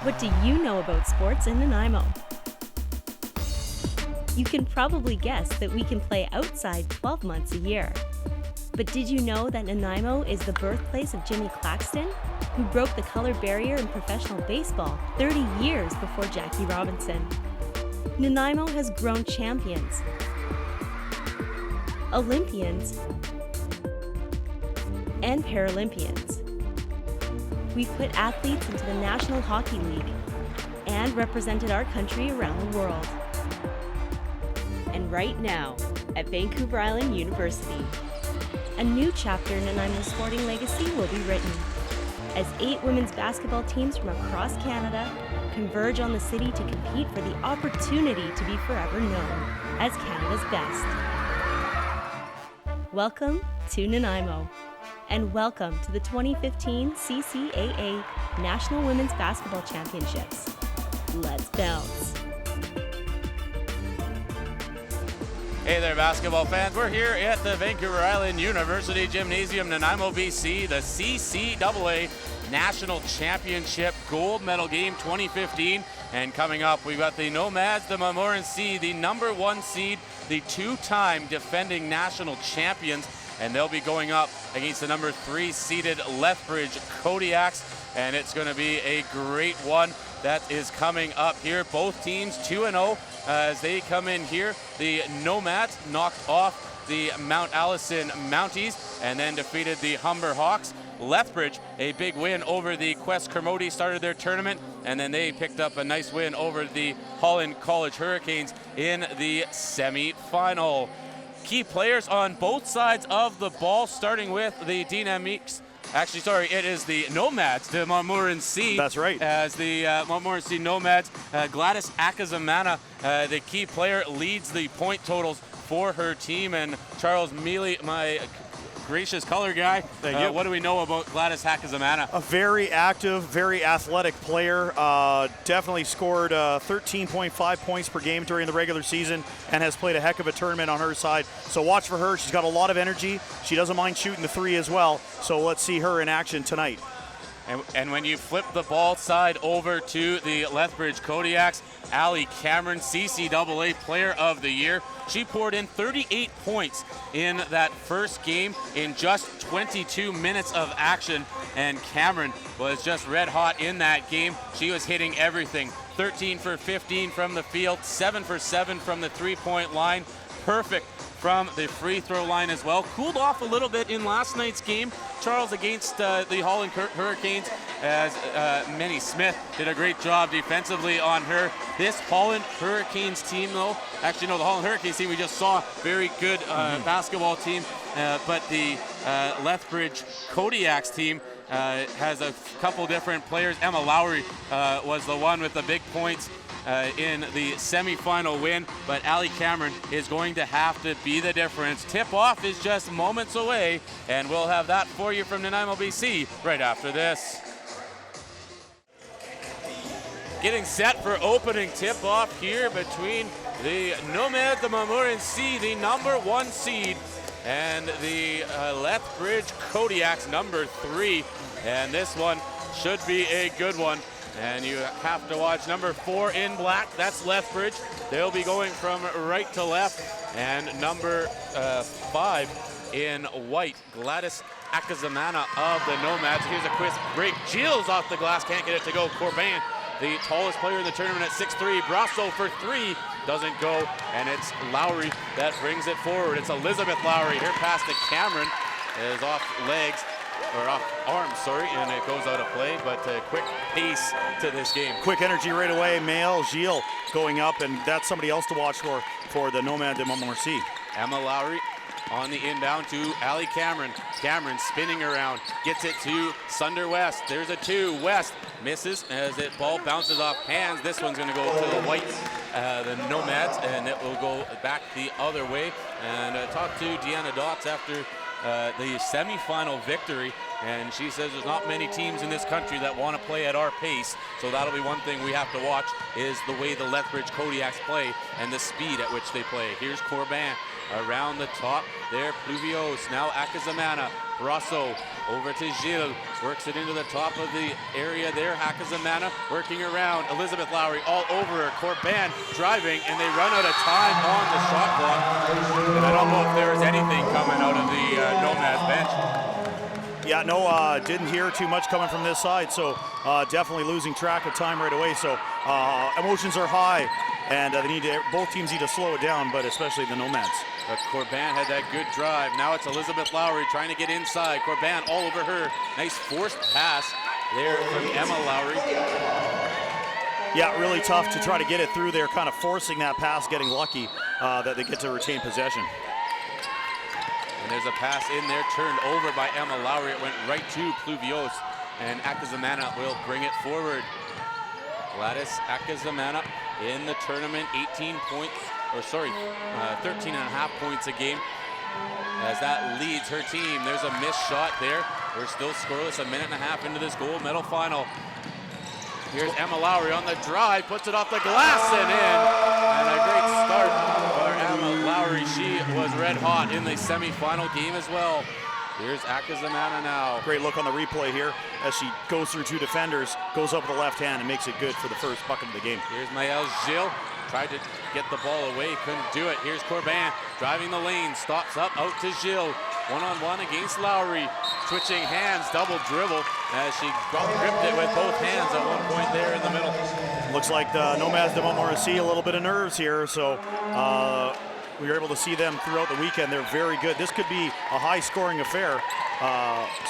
What do you know about sports in Nanaimo? You can probably guess that we can play outside 12 months a year. But did you know that Nanaimo is the birthplace of Jimmy Claxton, who broke the color barrier in professional baseball 30 years before Jackie Robinson? Nanaimo has grown champions, Olympians, and Paralympians. We've put athletes into the National Hockey League and represented our country around the world. And right now, at Vancouver Island University, a new chapter in Nanaimo's sporting legacy will be written, as 8 women's basketball teams from across Canada converge on the city to compete for the opportunity to be forever known as Canada's best. Welcome to Nanaimo, and welcome to the 2015 CCAA National Women's Basketball Championships. Let's bounce. Hey there, basketball fans. We're here at the Vancouver Island University Gymnasium, Nanaimo, BC, the CCAA National Championship Gold Medal Game 2015. And coming up, we've got the Nomades, the Montmorency, the number 1 seed, the 2-time defending national champions, and they'll be going up against the number 3 seeded Lethbridge Kodiaks, and it's going to be a great one that is coming up here. Both teams 2-0 as they come in here. The Nomades knocked off the Mount Allison Mounties and then defeated the Humber Hawks. Lethbridge, a big win over the Quest Kermode, started their tournament, and then they picked up a nice win over the Holland College Hurricanes in the semi-final. Key players on both sides of the ball, starting with the Dynamics. Actually, sorry, it is the Nomades, the Montmorency. That's right. As the Montmorency Nomades, Gladys Akazamana, the key player, leads the point totals for her team. And Charles Mealy, my gracious color guy, what do we know about Gladys Akazamana? A very active, very athletic player. Definitely scored 13.5 points per game during the regular season and has played a heck of a tournament on her side. So watch for her. She's got a lot of energy. She doesn't mind shooting the 3 as well. So let's see her in action tonight. And when you flip the ball side over to the Lethbridge Kodiaks, Allie Cameron, CCAA Player of the Year. She poured in 38 points in that first game in just 22 minutes of action, and Cameron was just red hot in that game. She was hitting everything. 13 for 15 from the field, 7 for 7 from the three-point line. Perfect from the free throw line as well. Cooled off a little bit in last night's game, Charles, against the Holland Hurricanes, as Minnie Smith did a great job defensively on her. This Holland Hurricanes team, though, actually no, the Holland Hurricanes team we just saw, very good basketball team, but the Lethbridge Kodiaks team has a couple different players. Emma Lowry was the one with the big points in the semifinal win, but Allie Cameron is going to have to be the difference. Tip-off is just moments away, and we'll have that for you from Nanaimo, BC, right after this. Getting set for opening tip-off here between the Nomades, the Montmorency, the number 1 seed, and the Lethbridge Kodiaks, number 3. And this one should be a good one. And you have to watch number 4 in black. That's Lethbridge. They'll be going from right to left. And number 5 in white, Gladys Akazamana of the Nomades. Here's a quick break. Gilles off the glass, can't get it to go. Corbin, the tallest player in the tournament at 6'3". Brasso for 3, doesn't go. And it's Lowry that brings it forward. It's Elizabeth Lowry. Her pass to Cameron is off legs. Or off arms, sorry, and it goes out of play, but quick pace to this game. Quick energy right away. Mael Gilles going up, and that's somebody else to watch for the Nomad de Montmorency. Emma Lowry on the inbound to Allie Cameron. Cameron spinning around, gets it to Sunder West. There's a 2. West misses as it ball bounces off hands. This one's going to go to the white, the Nomads, and it will go back the other way. And talk to Deanna Dotz after the semifinal victory and she says there's not many teams in this country that want to play at our pace, so that'll be one thing we have to watch, is the way the Lethbridge Kodiaks play and the speed at which they play. Here's Corbin around the top there. Pluvios, now Akazamana. Brasso over to Gilles, works it into the top of the area there. Akazamana working around. Elizabeth Lowry all over her. Corbin driving, and they run out of time on the shot clock. And I don't know if there is anything coming out of the Nomads bench. Yeah, no, didn't hear too much coming from this side, so definitely losing track of time right away. So emotions are high, and both teams need to slow it down, but especially the Nomads. But Corbin had that good drive. Now it's Elizabeth Lowry trying to get inside. Corbin all over her. Nice forced pass there from Emma Lowry. Yeah, really tough to try to get it through there, kind of forcing that pass, getting lucky that they get to retain possession. And there's a pass in there, turned over by Emma Lowry. It went right to Pluvios, and Akazamana will bring it forward. Gladys Akazamana in the tournament, 13 and a half points a game as that leads her team. There's a missed shot there. We're still scoreless, a minute and a half into this gold medal final. Here's Emma Lowry on the drive, puts it off the glass and in. And a great start for Emma Lowry. She was red hot in the semifinal game as well. Here's Akazamana now. Great look on the replay here as she goes through two defenders, goes up with the left hand and makes it good for the first bucket of the game. Here's Maëlle Gilles, tried to get the ball away, couldn't do it. Here's Corbin driving the lane, stops up, out to Gilles. One-on-one against Lowry. Switching hands, double dribble as she gripped it with both hands at one point there in the middle. Looks like the Nomades de Montmorency a little bit of nerves here, so we were able to see them throughout the weekend. They're very good. This could be a high-scoring affair,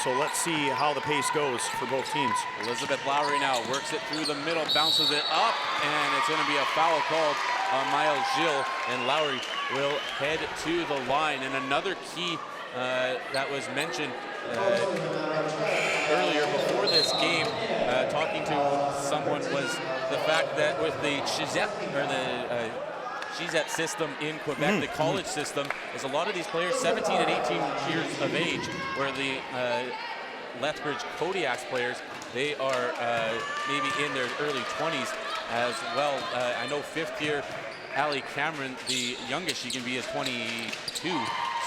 so let's see how the pace goes for both teams. Elizabeth Lowry now works it through the middle, bounces it up, and it's going to be a foul called on Maëlle Gilles, and Lowry will head to the line. And another key that was mentioned earlier before this game, talking to someone, was the fact that with the Shizet system in Quebec, the college system, is a lot of these players 17 and 18 years of age, where the Lethbridge Kodiaks players, they are maybe in their early 20s as well. I know fifth year Allie Cameron, the youngest she can be, is 22.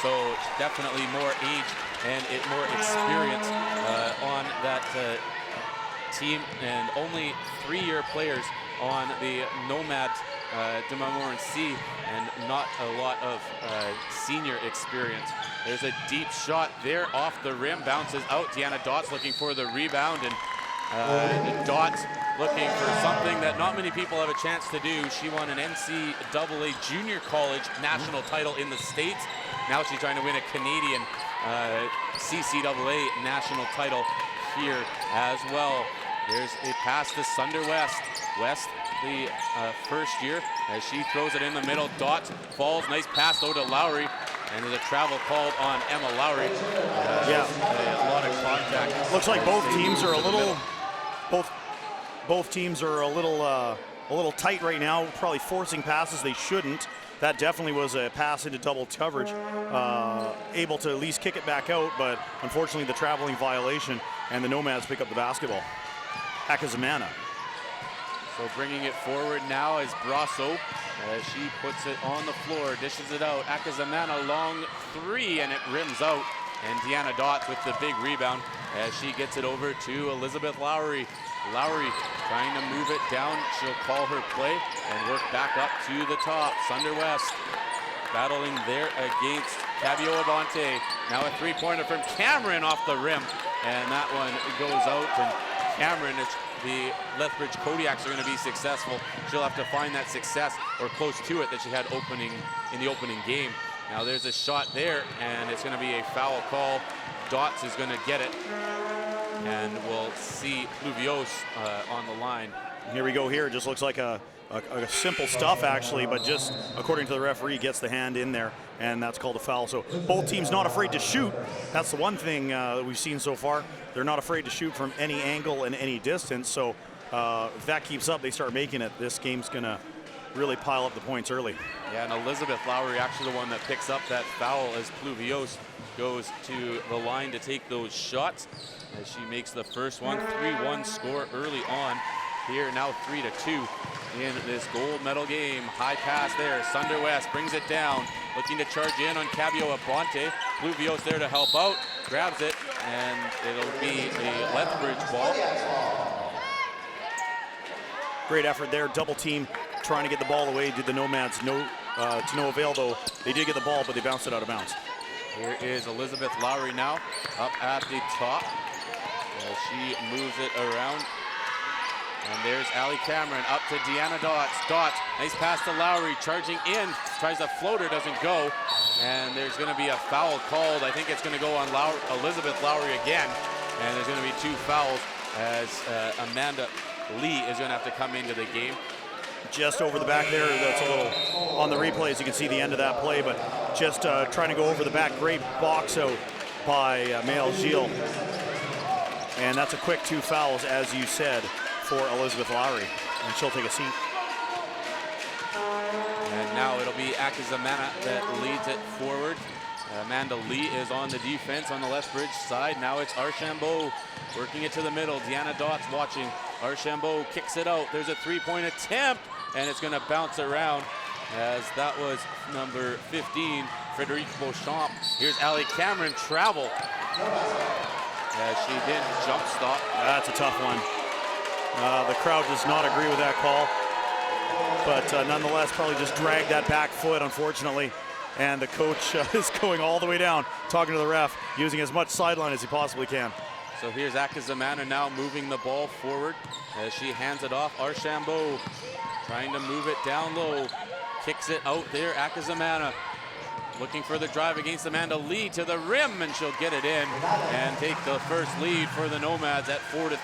So definitely more age and more experience on that team, and only 3-year players on the Nomades de Montmorency, and not a lot of senior experience. There's a deep shot there off the rim, bounces out. Deanna Dots looking for the rebound, and Dots looking for something that not many people have a chance to do. She won an NCAA junior college national title in the States. Now she's trying to win a Canadian CCAA national title here as well. There's a pass to Sunder West. West, the first year, as she throws it in the middle. Dot falls, nice pass though to Lowry, and there's a travel called on Emma Lowry. Yeah, a lot of contact. Looks like both teams are a little, both teams are a little tight right now. Probably forcing passes they shouldn't. That definitely was a pass into double coverage. Able to at least kick it back out, but unfortunately the traveling violation, and the Nomads pick up the basketball. Akazamana. So bringing it forward now is Brasso, as she puts it on the floor, dishes it out. Akazamana long three, and it rims out. And Deanna Dots with the big rebound as she gets it over to Elizabeth Lowry. Lowry trying to move it down. She'll call her play and work back up to the top. Sunder West battling there against Cabio Abante. Now a three-pointer from Cameron off the rim, and that one goes out. And Cameron, if the Lethbridge Kodiaks are going to be successful, she'll have to find that success, or close to it, that she had in the opening game. Now there's a shot there, and it's going to be a foul call. Dots is going to get it, and we'll see Pluvios on the line. Here we go here. It just looks like a simple stuff actually, but just according to the referee, gets the hand in there, and that's called a foul. So both teams not afraid to shoot. That's the one thing that we've seen so far. They're not afraid to shoot from any angle and any distance. So if that keeps up, they start making it, this game's gonna really pile up the points early. Yeah, and Elizabeth Lowry actually the one that picks up that foul as Pluvios goes to the line to take those shots as she makes the first one. 3-1 score early on here, now 3-2 in this gold medal game. High pass there, Sunder West brings it down, looking to charge in on Cabio Abonte. Pluvios there to help out, grabs it, and it'll be a Lethbridge ball. Great effort there, double team, trying to get the ball away. Did the Nomads to no avail though. They did get the ball, but they bounced it out of bounds. Here is Elizabeth Lowry now, up at the top. She moves it around. And there's Allie Cameron up to Deanna Dots. Dots, nice pass to Lowry, charging in, tries a floater, doesn't go. And there's gonna be a foul called. I think it's gonna go on Elizabeth Lowry again. And there's gonna be 2 fouls as Amanda Lee is gonna have to come into the game. Just over the back there, that's a little, on the replays you can see the end of that play, but just trying to go over the back. Great box out by Maëlle Gilles. And that's a quick 2 fouls, as you said, for Elizabeth Lowry, and she'll take a seat. And now it'll be Akizamana that leads it forward. Amanda Lee is on the defense on the Lethbridge side. Now it's Archambault working it to the middle. Deanna Dots watching. Archambault kicks it out. There's a 3-point attempt, and it's going to bounce around as that was number 15, Frederique Beauchamp. Here's Allie Cameron travel as she didn't jump stop. That's a tough one. The crowd does not agree with that call, but nonetheless probably just dragged that back foot, unfortunately. And the coach is going all the way down, talking to the ref, using as much sideline as he possibly can. So here's Akizamana now moving the ball forward as she hands it off. Archambault trying to move it down low, kicks it out there. Akizamana looking for the drive against Amanda Lee to the rim, and she'll get it in and take the first lead for the Nomads at 4-3.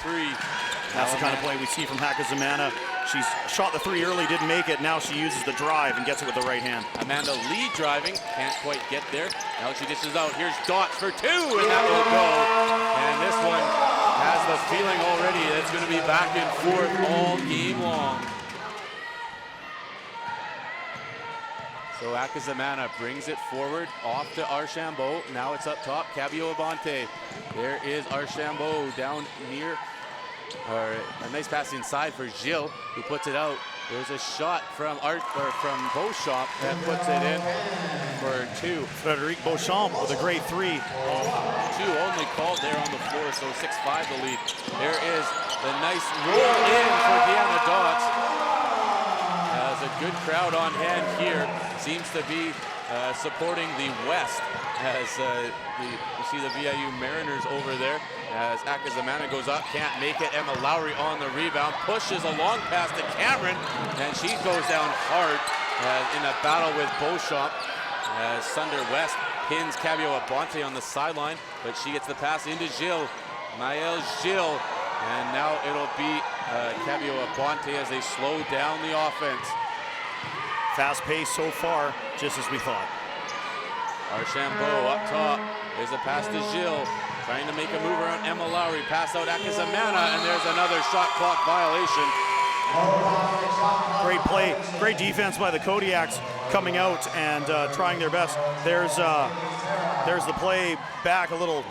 That's the kind of play we see from Akizamana. She's shot the 3 early, didn't make it. Now she uses the drive and gets it with the right hand. Amanda Lee driving, can't quite get there. Now she dishes out. Here's Dots for 2, and that will go. And this one has the feeling already that it's going to be back and forth all game long. So Akizamana brings it forward, off to Archambault. Now it's up top, Cabio Abonte. There is Archambault down near, a nice pass inside for Gilles, who puts it out. There's a shot from Beauchamp that puts it in for 2. Frederique Beauchamp with a great 3. 2 only called there on the floor, so 6-5 the lead. There is the nice roll in for Deanna Dots. Has a good crowd on hand here. Seems to be supporting the West as you see the VIU Mariners over there. As Akizamana goes up, can't make it. Emma Lowry on the rebound, pushes a long pass to Cameron, and she goes down hard in a battle with Beauchamp. As Sunder West pins Cabio Abonte on the sideline, but she gets the pass into Gilles. Maëlle Gilles, and now it'll be Cabio Abonte as they slow down the offense. Fast pace so far, just as we thought. Archambault up top. There's a pass to Gilles. Trying to make a move around Emma Lowry. Pass out Akizamana, and there's another shot clock violation. Great play, great defense by the Kodiaks coming out and trying their best. There's the play back a little.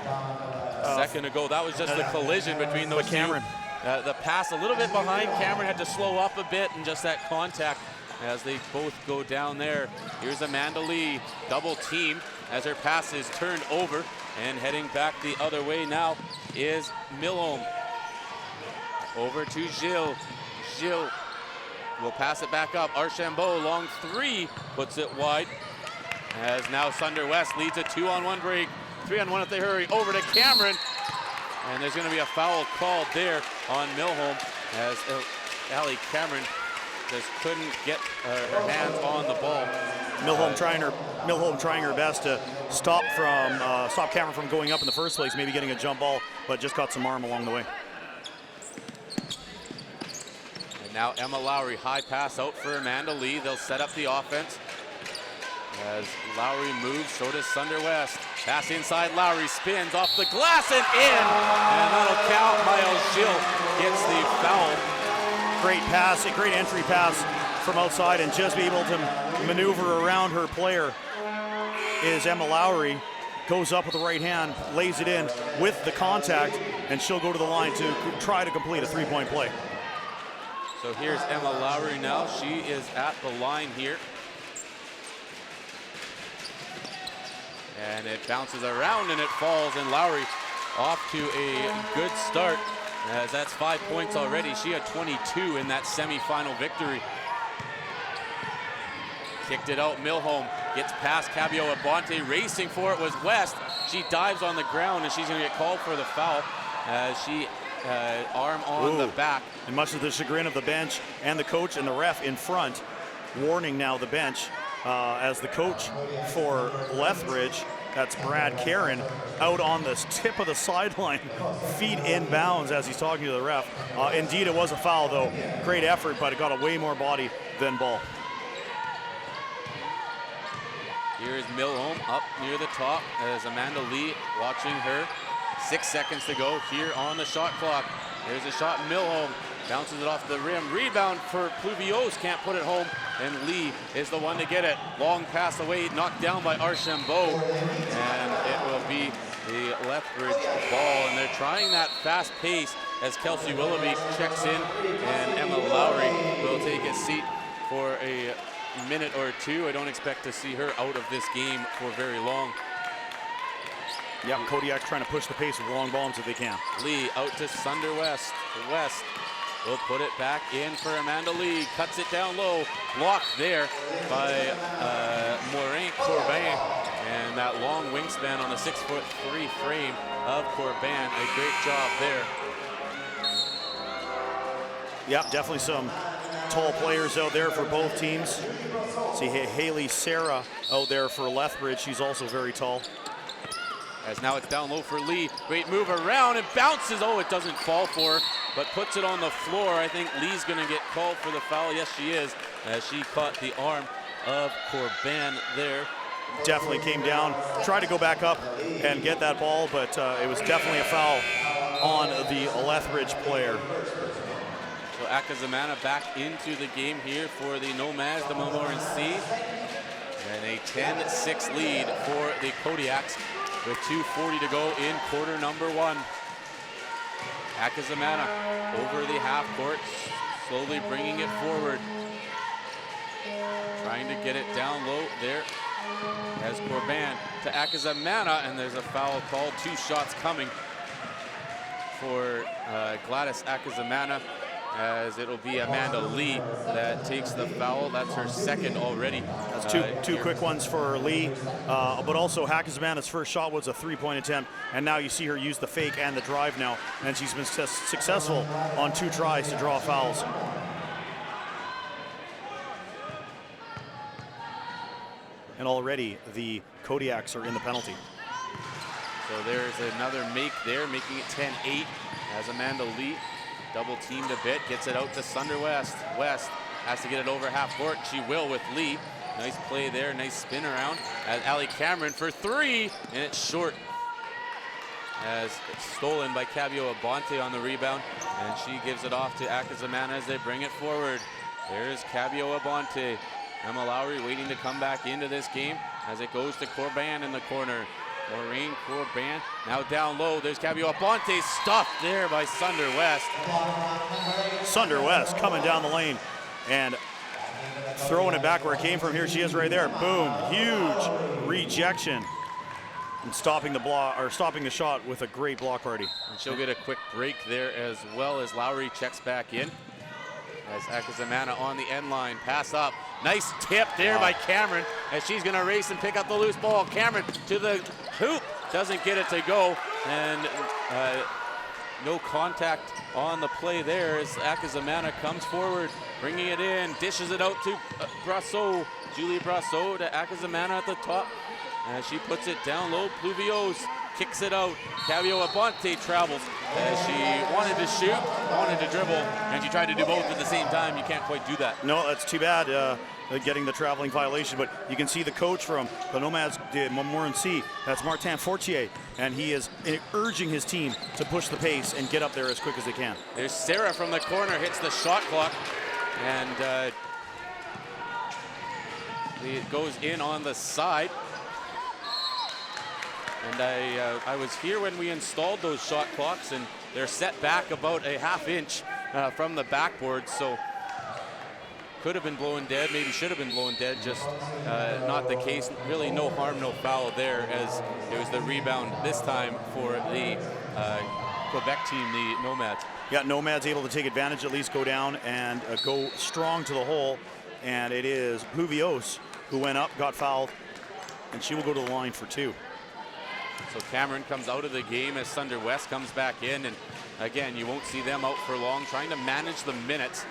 Second ago, that was just the collision between those Cameron. two. The pass a little bit behind. Cameron had to slow up a bit, and just that contact as they both go down there. Here's Amanda Lee, double teamed as her pass is turned over, and heading back the other way now is Milholm. Over to Gilles. Gilles will pass it back up. Archambault, long 3, puts it wide. As now Sunder West leads a 2-on-1 break. 3-on-1 if they hurry. Over to Cameron. And there's going to be a foul called there on Milholm as Allie Cameron just couldn't get her hands on the ball. Milholm trying her best to stop Cameron from going up in the first place, maybe getting a jump ball, but just got some arm along the way. And now Emma Lowry, high pass out for Amanda Lee. They'll set up the offense. As Lowry moves, so does Sunder West. Pass inside, Lowry spins off the glass and in, and that'll count. Maëlle Gilles gets the foul. Great pass, a great entry pass from outside and just be able to maneuver around her player is Emma Lowry. Goes up with the right hand, lays it in with the contact, and she'll go to the line to try to complete a three-point play. So here's Emma Lowry now. She is at the line here. And it bounces around and it falls, and Lowry off to a good start, as that's 5 points already. She had 22 in that semifinal victory. Kicked it out, Milholm gets past Cabio Abonte, racing for it was West. She dives on the ground and she's gonna get called for the foul as she arm on the back. And much to the chagrin of the bench and the coach and the ref in front, warning now the bench as the coach for Lethbridge, that's Brad Caron, out on the tip of the sideline, feet in bounds as he's talking to the ref. Indeed, it was a foul though. Great effort, but it got a way more body than ball. Here is Milholm up near the top as Amanda Lee watching her. 6 seconds to go here on the shot clock. There's a shot, Milholm bounces it off the rim. Rebound for Pluviose, can't put it home, and Lee is the one to get it. Long pass away, knocked down by Archambault, and it will be the Lethbridge ball, and they're trying that fast pace as Kelsey Willoughby checks in, and Emma Lowry will take a seat for a minute or two. I don't expect to see her out of this game for very long. Yeah, Kodiaks trying to push the pace with long bombs if they can. Lee out to Sunder West. West will put it back in for Amanda Lee. Cuts it down low. Blocked there by Morin Corbin. And that long wingspan on the 6'3" frame of Corbin. A great job there. Yeah, definitely some tall players out there for both teams. See Haley Sarah out there for Lethbridge. She's also very tall. As now it's down low for Lee. Great move around, and bounces. Oh, it doesn't fall for her, but puts it on the floor. I think Lee's going to get called for the foul. Yes, she is, as she caught the arm of Corbin there. Definitely came down, tried to go back up and get that ball, but it was definitely a foul on the Lethbridge player. So Akazamana back into the game here for the Nomades, the Montmorency. And a 10-6 lead for the Kodiaks with 2:40 to go in quarter number one. Akazamana over the half court, slowly bringing it forward. Trying to get it down low there as Corbin to Akazamana, and there's a foul called. 2 shots coming for Gladys Akazamana, as it'll be Amanda Lee that takes the foul. That's her second already. That's two quick ones for Lee, but also Akazamana's first shot was a 3-point attempt, and now you see her use the fake and the drive now, and she's been successful on 2 tries to draw fouls. And already the Kodiaks are in the penalty. So there's another make there, making it 10-8 as Amanda Lee double teamed a bit, gets it out to Sunder West. West has to get it over half court. She will with Lee. Nice play there, nice spin around. As Ali Cameron for 3, and it's short. As it's stolen by Cabio Abonte on the rebound, and she gives it off to Akazamana as they bring it forward. There's Cabio Abonte. Emma Lowry waiting to come back into this game as it goes to Corbin in the corner. Maureen Corbin now down low. There's Cabio Abonte, stuffed there by Sunder West. Sunder West coming down the lane and throwing it back where it came from. Here she is right there. Boom, huge rejection. And stopping the block, or stopping the shot with a great block party. And she'll get a quick break there as well as Lowry checks back in. As Akazamana on the end line, pass up. Nice tip there by Cameron as she's gonna race and pick up the loose ball. Cameron to the hoop, doesn't get it to go, and no contact on the play there as Akazamana comes forward, bringing it in, dishes it out to Brassot. Julie Brassot to Akazamana at the top, as she puts it down low. Pluviose kicks it out. Cabio Abonte travels as she wanted to shoot, wanted to dribble, and she tried to do both at the same time. You can't quite do that. No, that's too bad, getting the traveling violation, but you can see the coach from the Nomades de Montmorency, that's Martin Fortier, and he is urging his team to push the pace and get up there as quick as they can. There's Sarah from the corner, hits the shot clock, and It goes in on the side. And I was here when we installed those shot clocks, and they're set back about a ½ inch from the backboard, so could have been blown dead, maybe should have been blown dead, just not the case. Really no harm, no foul there, as it was the rebound this time for the Quebec team, the Nomads. Yeah, Nomads able to take advantage, at least go down and go strong to the hole, and it is Pluvios who went up, got fouled, and she will go to the line for 2. So Cameron comes out of the game as Sunder West comes back in, and again, you won't see them out for long, trying to manage the minutes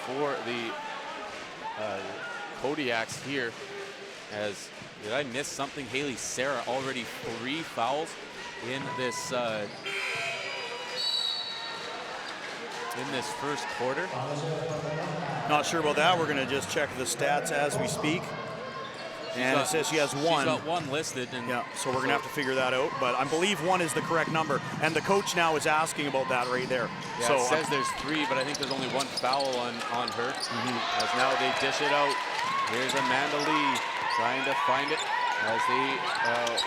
for the Kodiaks here. As, did I miss something? Haley Sarah already 3 fouls in this first quarter. Not sure about that. We're going to just check the stats as we speak. And it says she has 1. She's got 1 listed. And yeah, so we're going to have to figure that out. But I believe 1 is the correct number. And the coach now is asking about that right there. Yeah, so it says there's 3, but I think there's only 1 foul on her. As now they dish it out. Here's Amanda Lee trying to find it as they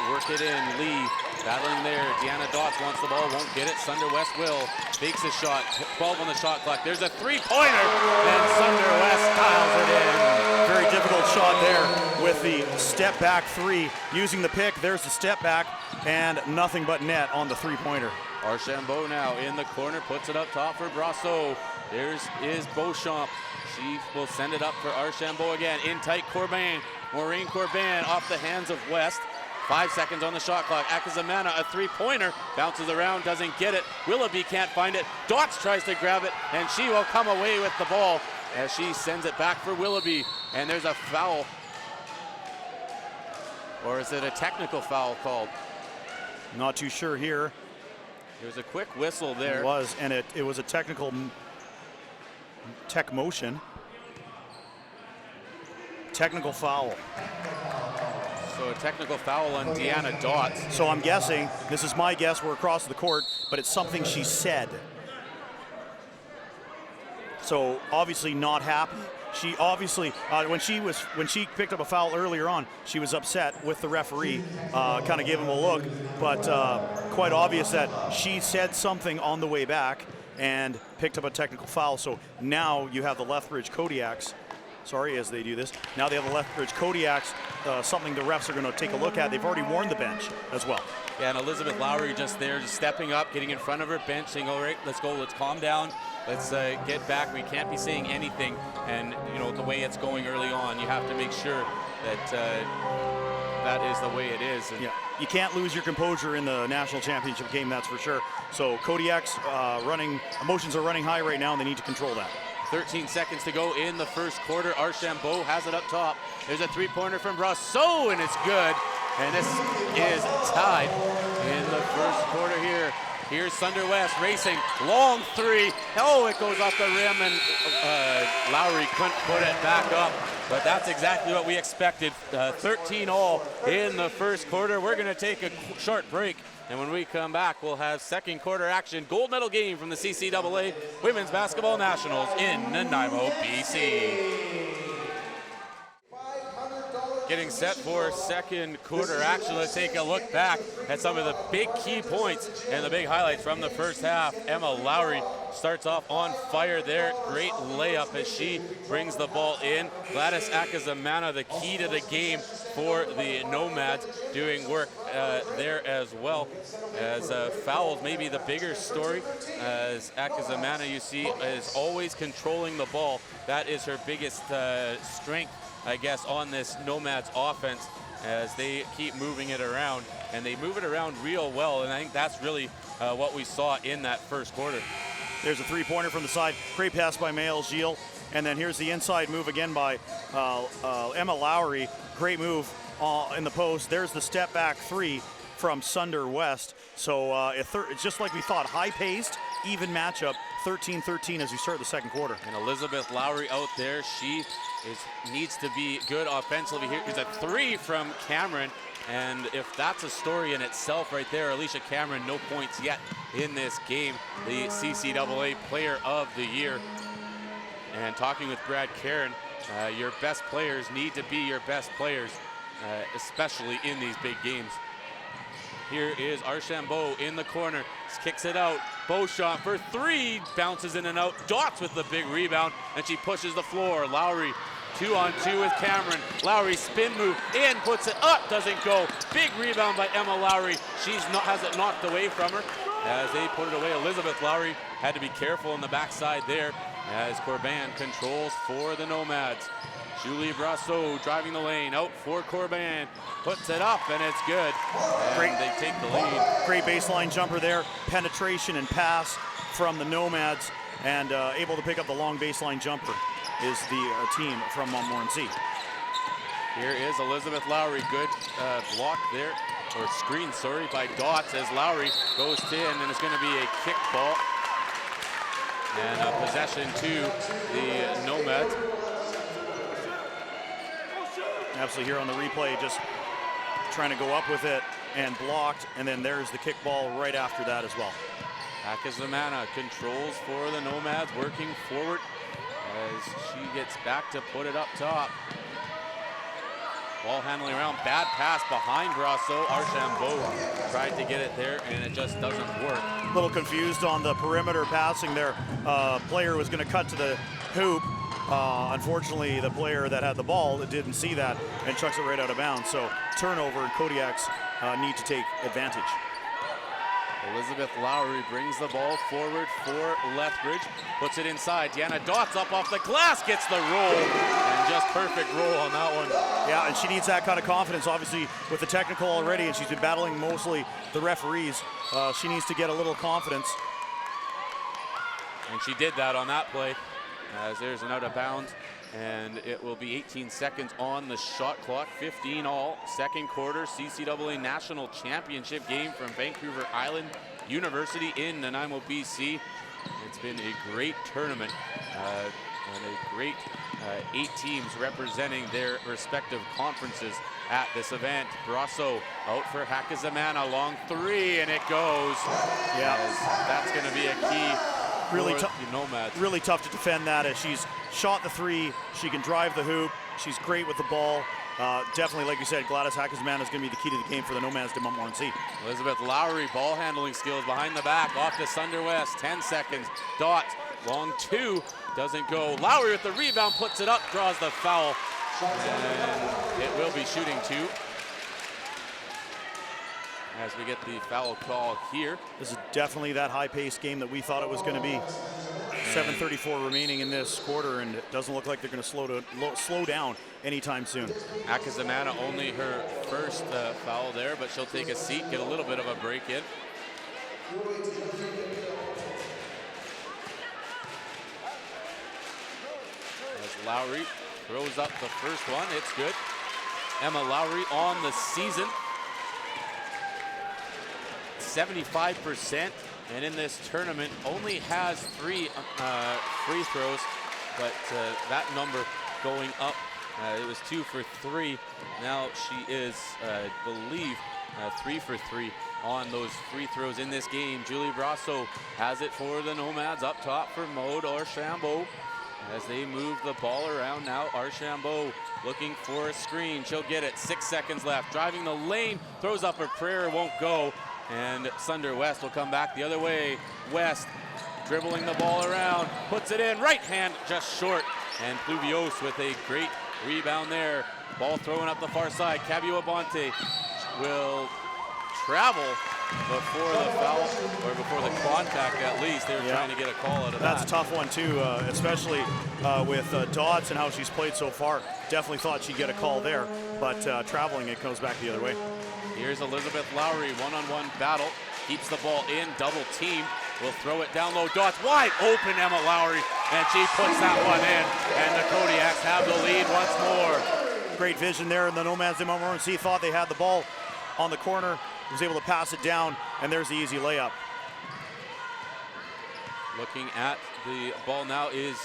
work it in. Lee battling there. Deanna Dotz wants the ball, won't get it. Sunder West will. Fakes a shot. 12 on the shot clock. There's a 3-pointer, and Sunder West tiles it in. Very difficult shot there with the step back 3. Using the pick, there's the step back, and nothing but net on the 3-pointer. Archambault now in the corner, puts it up top for Brasso. There's Beauchamp. She will send it up for Archambault again. In tight, Corbin. Maureen Corbin off the hands of West. 5 seconds on the shot clock. Akazamana, a 3-pointer, bounces around, doesn't get it. Willoughby can't find it. Dotz tries to grab it, and she will come away with the ball as she sends it back for Willoughby. And there's a foul. Or is it a technical foul called? Not too sure here. There was a quick whistle there. It was, and it was a technical tech motion. Technical foul. So a technical foul on Deanna Dotz. So I'm guessing, this is my guess, we're across the court, but it's something she said. So obviously not happy. She obviously, when she picked up a foul earlier on, she was upset with the referee, kind of gave him a look, but quite obvious that she said something on the way back and picked up a technical foul. So now you have the Lethbridge Kodiaks, as they do this. Now they have the Lethbridge Kodiaks, something the refs are going to take a look at. They've already warned the bench as well. Yeah, and Elizabeth Lowry just there, just stepping up, getting in front of her bench, saying, all right, let's go, let's calm down, let's get back. We can't be saying anything. And, you know, the way it's going early on, you have to make sure that that is the way it is. And yeah, you can't lose your composure in the national championship game, that's for sure. So Kodiaks emotions are running high right now, and they need to control that. 13 seconds to go in the first quarter. Archambault has it up top. There's a 3-pointer from Brasso, and it's good. And this is tied in the first quarter here. Here's Sunder West racing, long 3. Oh, it goes off the rim, and Lowry couldn't put it back up. But that's exactly what we expected. 13 all in the first quarter. We're going to take a short break. And when we come back, we'll have second quarter action. Gold medal game from the CCAA Women's Basketball Nationals in Nanaimo, BC. Getting set for second quarter action. Let's take a look back at some of the big key points and the big highlights from the first half. Emma Lowry starts off on fire there. Great layup as she brings the ball in. Gladys Akazamana, the key to the game for the Nomads, doing work there as well. As fouls, maybe the bigger story, as Akazamana, you see, is always controlling the ball. That is her biggest strength, I guess, on this Nomads offense, as they keep moving it around, and they move it around real well, and I think that's really what we saw in that first quarter. There's a 3-pointer from the side. Great pass by Maëlle Gilles, and then here's the inside move again by Emma Lowry. Great move in the post. There's the step back 3 from Sunder West. So it's just like we thought, high-paced, even matchup, 13-13 as we start the second quarter. And Elizabeth Lowry out there, she needs to be good offensively. Here's a 3 from Cameron, and if that's a story in itself right there, Alicia Cameron, no points yet in this game, the CCAA Player of the Year. And talking with Brad Caron, your best players need to be your best players, especially in these big games. Here is Archambault in the corner, kicks it out. Beauchamp for three, bounces in and out. Dots with the big rebound, and she pushes the floor. Lowry 2-on-2 with Cameron. Lowry spin move in, puts it up, doesn't go. Big rebound by Emma Lowry. Has it knocked away from her as they put it away. Elizabeth Lowry had to be careful on the backside there as Corbin controls for the Nomads. Julie Brasseau driving the lane, out for Corbin, puts it up, and it's good. And they take the lead. Great baseline jumper there, penetration and pass from the Nomads, and able to pick up the long baseline jumper is the team from Montmorency. Here is Elizabeth Lowry, good block there, or screen, sorry, by Dots as Lowry goes in, and it's going to be a kick ball. And a possession to the Nomads. Absolutely, here on the replay, just trying to go up with it and blocked, and then there's the kickball right after that as well. Hakizimana controls for the Nomads, working forward as she gets back to put it up top. Ball handling around, bad pass behind Brasseau. Archambault tried to get it there, and it just doesn't work. A little confused on the perimeter passing there. Player was going to cut to the hoop. Unfortunately, the player that had the ball didn't see that and chucks it right out of bounds. So turnover, and Kodiaks need to take advantage. Elizabeth Lowry brings the ball forward for Lethbridge, puts it inside. Deanna Dots up off the glass, gets the roll, and just perfect roll on that one. Yeah, and she needs that kind of confidence, obviously, with the technical already, and she's been battling mostly the referees. She needs to get a little confidence. And she did that on that play, as there's an out of bounds, and it will be 18 seconds on the shot clock, 15 all. Second quarter CCAA National Championship game from Vancouver Island University in Nanaimo, BC. It's been a great tournament and a great 8 teams representing their respective conferences at this event. Brasseau out for Hakizimana, long three, and it goes. Yeah, that's going to be a key. Really tough to defend that as she's shot the three. She can drive the hoop. She's great with the ball. Definitely, like you said, Gladys Hakizimana is going to be the key to the game for the Nomads de Montmorency. Elizabeth Lowry, ball handling skills behind the back, off to Sunder West, 10 seconds. Dot, long two, doesn't go. Lowry with the rebound, puts it up, draws the foul, and it will be shooting two. As we get the foul call here. This is definitely that high-paced game that we thought it was going to be. 7:34 remaining in this quarter, and it doesn't look like they're going to slow down anytime soon. Hakizimana only her first foul there, but she'll take a seat, get a little bit of a break in. As Lowry throws up the first one, it's good. Emma Lowry on the season. 75%, and in this tournament only has 3 free throws, but that number going up. It was 2 for 3. Now she is, I believe, 3 for 3 on those free throws in this game. Julie Brasseau has it for the Nomads up top for Maude Archambault. As they move the ball around now, Archambault looking for a screen. She'll get it, 6 seconds left. Driving the lane, throws up a prayer, won't go. And Sunder West will come back the other way. West dribbling the ball around, puts it in, right hand just short. And Pluvios with a great rebound there. Ball thrown up the far side. Cabio Abante will travel before the foul, or before the contact at least. They were trying to get a call out of that. That's a tough one too, especially with Dodds and how she's played so far. Definitely thought she'd get a call there, but traveling, it goes back the other way. Here's Elizabeth Lowry, one-on-one battle. Keeps the ball in, double team. Will throw it down low. Dots wide open, Emma Lowry, and she puts that one in. And the Kodiaks have the lead once more. Great vision there, and the Nomads de Montmorency thought they had the ball on the corner, was able to pass it down, and there's the easy layup. Looking at the ball now is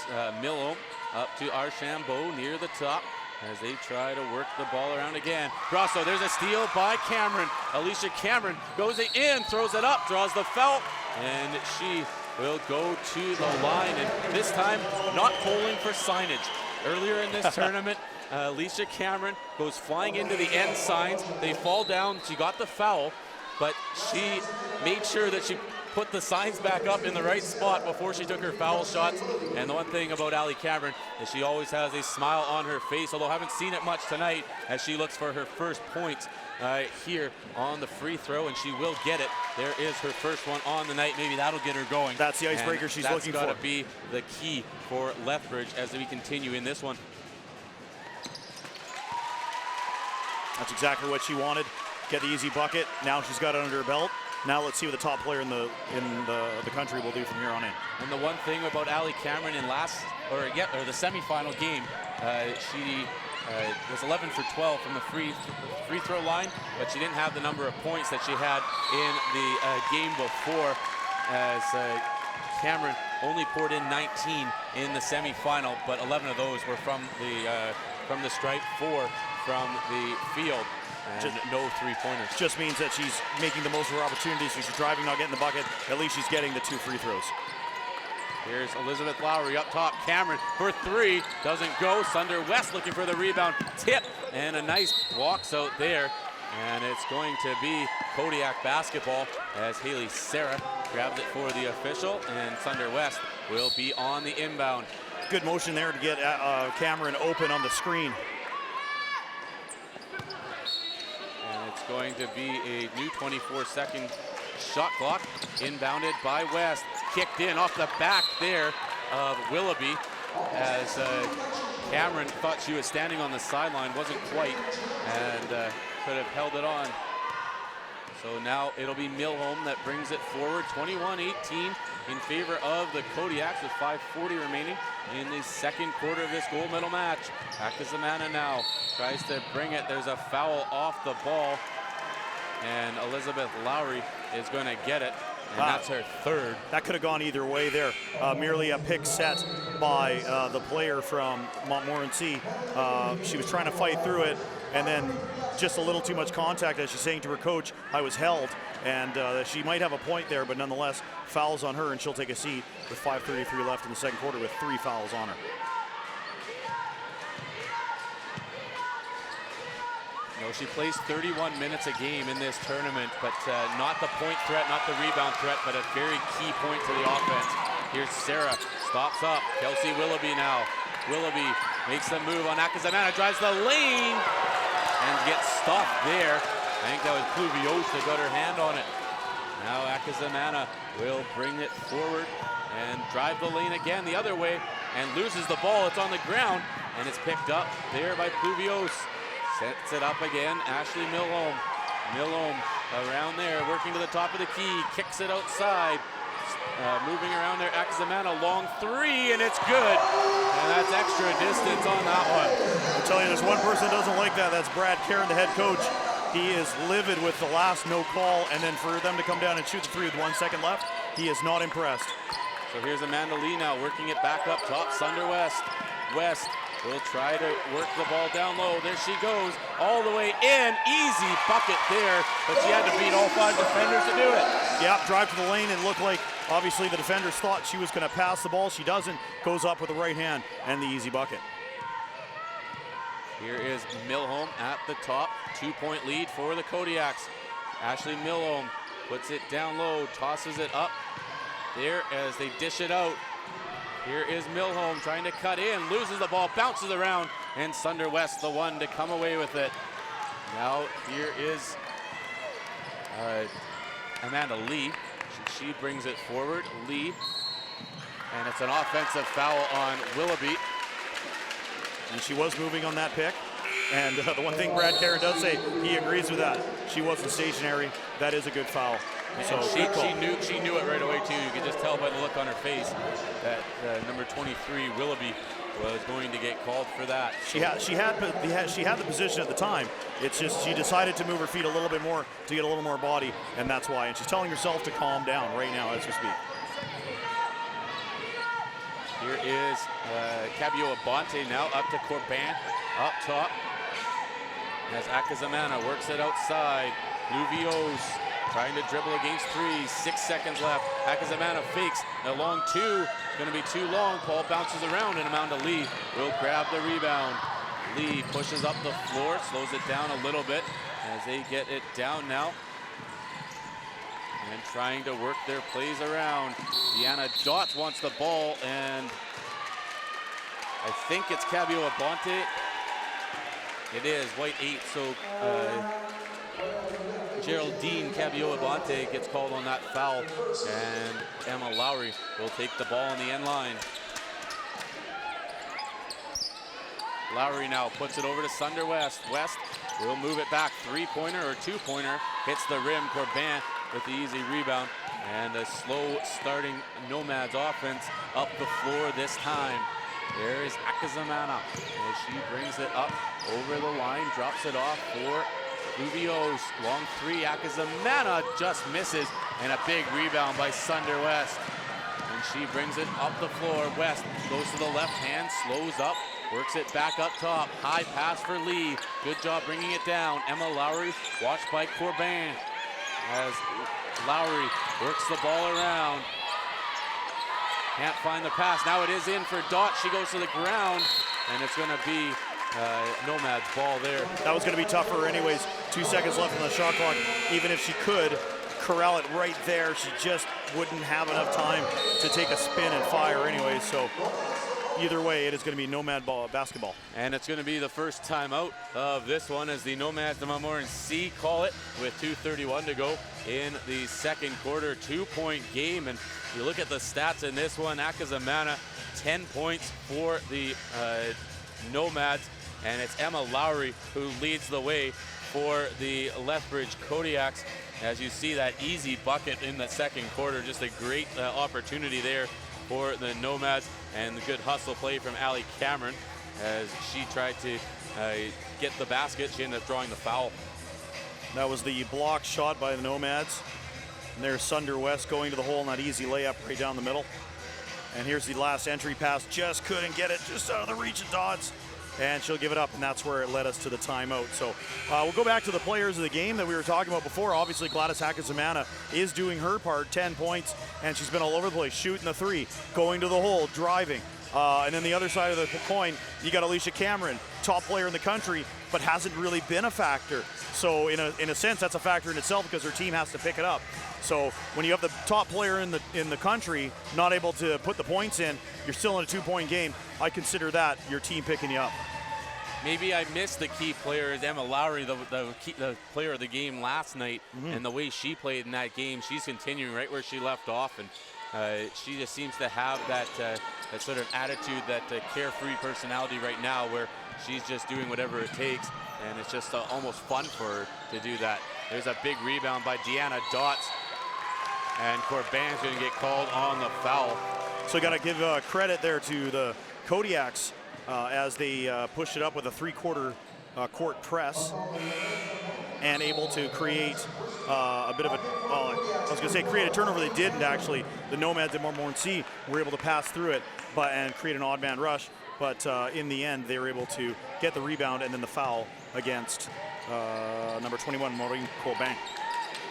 Millo up to Archambault near the top as they try to work the ball around again. Brasseau, there's a steal by Cameron. Alicia Cameron goes in, throws it up, draws the foul, and she will go to the line, and this time not polling for signage. Earlier in this tournament, Alicia Cameron goes flying into the end signs. They fall down. She got the foul, but she made sure that she put the signs back up in the right spot before she took her foul shots. And the one thing about Ali Cameron is she always has a smile on her face, although I haven't seen it much tonight as she looks for her first point here on the free throw, and she will get it. There is her first one on the night. Maybe that'll get her going. That's the icebreaker she's looking for. That's got to be the key for Lethbridge as we continue in this one. That's exactly what she wanted. Get the easy bucket. Now she's got it under her belt. Now let's see what the top player in the country will do from here on in. And the one thing about Ali Cameron in the semifinal game, she was 11 for 12 from the free throw line, but she didn't have the number of points that she had in the game before, as Cameron only poured in 19 in the semifinal, but 11 of those were from the stripe, 4 from the field. And no three-pointers. Just means that she's making the most of her opportunities. So she's driving, not getting the bucket. At least she's getting the 2 free throws. Here's Elizabeth Lowry up top. Cameron for 3. Doesn't go. Sunder West looking for the rebound. Tip. And a nice walks out there. And it's going to be Kodiak basketball as Haley Sarah grabs it for the official. And Sunder West will be on the inbound. Good motion there to get Cameron open on the screen. Going to be a new 24-second shot clock. Inbounded by West. Kicked in off the back there of Willoughby as Cameron thought she was standing on the sideline. Wasn't quite, and could have held it on. So now it'll be Milholm that brings it forward. 21-18 in favor of the Kodiaks with 5:40 remaining in the second quarter of this gold medal match. Akazamana now tries to bring it. There's a foul off the ball, and Elizabeth Lowry is going to get it, and that's her third. That could have gone either way there. Merely a pick set by the player from Montmorency. She was trying to fight through it, and then just a little too much contact, as she's saying to her coach, I was held. And she might have a point there, but nonetheless, fouls on her, and she'll take a seat with 5:33 left in the second quarter with 3 fouls on her. No, she plays 31 minutes a game in this tournament, but not the point threat, not the rebound threat, but a very key point to the offense. Here's Sarah, stops up. Kelsey Willoughby now. Willoughby makes the move on Akazamana, drives the lane, and gets stopped there. I think that was Pluvios that got her hand on it. Now Akazamana will bring it forward and drive the lane again the other way and loses the ball. It's on the ground, and it's picked up there by Pluvios. Sets it up again, Ashley Milholm. Milholm around there, working to the top of the key, kicks it outside. Moving around there, Akazamana, long 3, and it's good. And that's extra distance on that one. I'll tell you, there's one person that doesn't like that. That's Brad Caron, the head coach. He is livid with the last no call, and then for them to come down and shoot the 3 with 1 second left, he is not impressed. So here's Amanda Lee now working it back up top. Sunder West. West will try to work the ball down low. There she goes, all the way in. Easy bucket there, but she had to beat all 5 defenders to do it. Yeah, drive to the lane and looked like obviously the defenders thought she was going to pass the ball. She doesn't. Goes up with the right hand and the easy bucket. Here is Milholm at the top. 2-point lead for the Kodiaks. Ashley Milholm puts it down low, tosses it up there as they dish it out. Here is Milholm trying to cut in, loses the ball, bounces around, and Sunder West the one to come away with it. Now here is Amanda Lee. She brings it forward, Lee, and it's an offensive foul on Willoughby. And she was moving on that pick. And the one thing Brad Caron does say, he agrees with that. She wasn't stationary. That is a good foul. So she knew it right away too. You could just tell by the look on her face that number 23 Willoughby was going to get called for that. She had the position at the time. It's just she decided to move her feet a little bit more to get a little more body, and that's why. And she's telling herself to calm down right now as we speak. Here is Cabio Abante now up to Corban up top as Akazamana works it outside. Pluvios trying to dribble against 3, 6 seconds left. Akazamana fakes, a long 2, gonna be too long. Paul bounces around and Amanda Lee will grab the rebound. Lee pushes up the floor, slows it down a little bit as they get it down now. And trying to work their plays around. Deanna Dotz wants the ball, and I think it's Cabio Abante. It is, white 8, so Geraldine Cabio Abante gets called on that foul, and Emma Lowry will take the ball on the end line. Lowry now puts it over to Sunder West. West will move it back, 3-pointer or 2-pointer, hits the rim. Corbin with the easy rebound, and a slow starting Nomads offense up the floor this time. There is Akazamana as she brings it up over the line, drops it off for Luvios. Long 3, Akazamana just misses, and a big rebound by Sunder West. And she brings it up the floor. West goes to the left hand, slows up, works it back up top. High pass for Lee. Good job bringing it down. Emma Lowry watched by Corbin as Lowry works the ball around. Can't find the pass. Now it is in for Dot. She goes to the ground, and it's going to be Nomad's ball there. That was going to be tough for her anyways. 2 seconds left on the shot clock. Even if she could corral it right there, she just wouldn't have enough time to take a spin and fire anyways. So either way, it is going to be Nomad basketball. And it's going to be the first timeout of this one as the Nomads of Montmorency call it with 2:31 to go in the second quarter. 2-point game, and you look at the stats in this one. Akazamana, 10 points for the Nomads, and it's Emma Lowry who leads the way for the Lethbridge Kodiaks. As you see that easy bucket in the second quarter, just a great opportunity there for the Nomads, and the good hustle play from Allie Cameron as she tried to get the basket. She ended up drawing the foul. That was the block shot by the Nomads. And there's Sunder West going to the hole in that easy layup right down the middle. And here's the last entry pass. Just couldn't get it, just out of the reach of Dodds. And she'll give it up, and that's where it led us to the timeout. So we'll go back to the players of the game that we were talking about before. Obviously, Gladys Akazamana is doing her part, 10 points, and she's been all over the place, shooting the 3, going to the hole, driving. And then the other side of the coin, you got Alicia Cameron, top player in the country, but hasn't really been a factor. So in a sense, that's a factor in itself because her team has to pick it up. So when you have the top player in the country not able to put the points in, you're still in a 2-point game. I consider that your team picking you up. Maybe I missed the key player is Emma Lowry, the player of the game last night, and the way she played in that game. She's continuing right where she left off, and she just seems to have that sort of attitude, that carefree personality right now, where she's just doing whatever it takes, and it's just almost fun for her to do that. There's a big rebound by Deanna Dotz, and Corbin's going to get called on the foul. So got to give credit there to the Kodiaks as they pushed it up with a 3/4 court press and able to create a bit of a, I was going to say create a turnover. They didn't actually. The Nomads at Montmorency were able to pass through it and create an odd man rush. But in the end, they were able to get the rebound and then the foul against number 21, Maureen Corbin.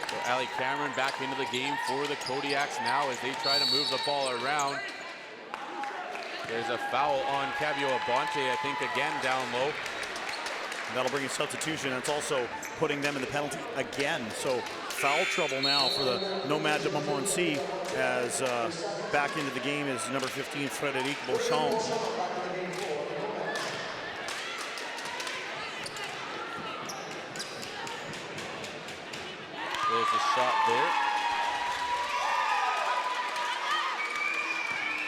So Allie Cameron back into the game for the Kodiaks now as they try to move the ball around. There's a foul on Cabio Abante, I think, again down low. That'll bring a substitution. It's also putting them in the penalty again. So foul trouble now for the Nomads de Montmorency as back into the game is number 15, Frédéric Beauchamp. There's a shot there.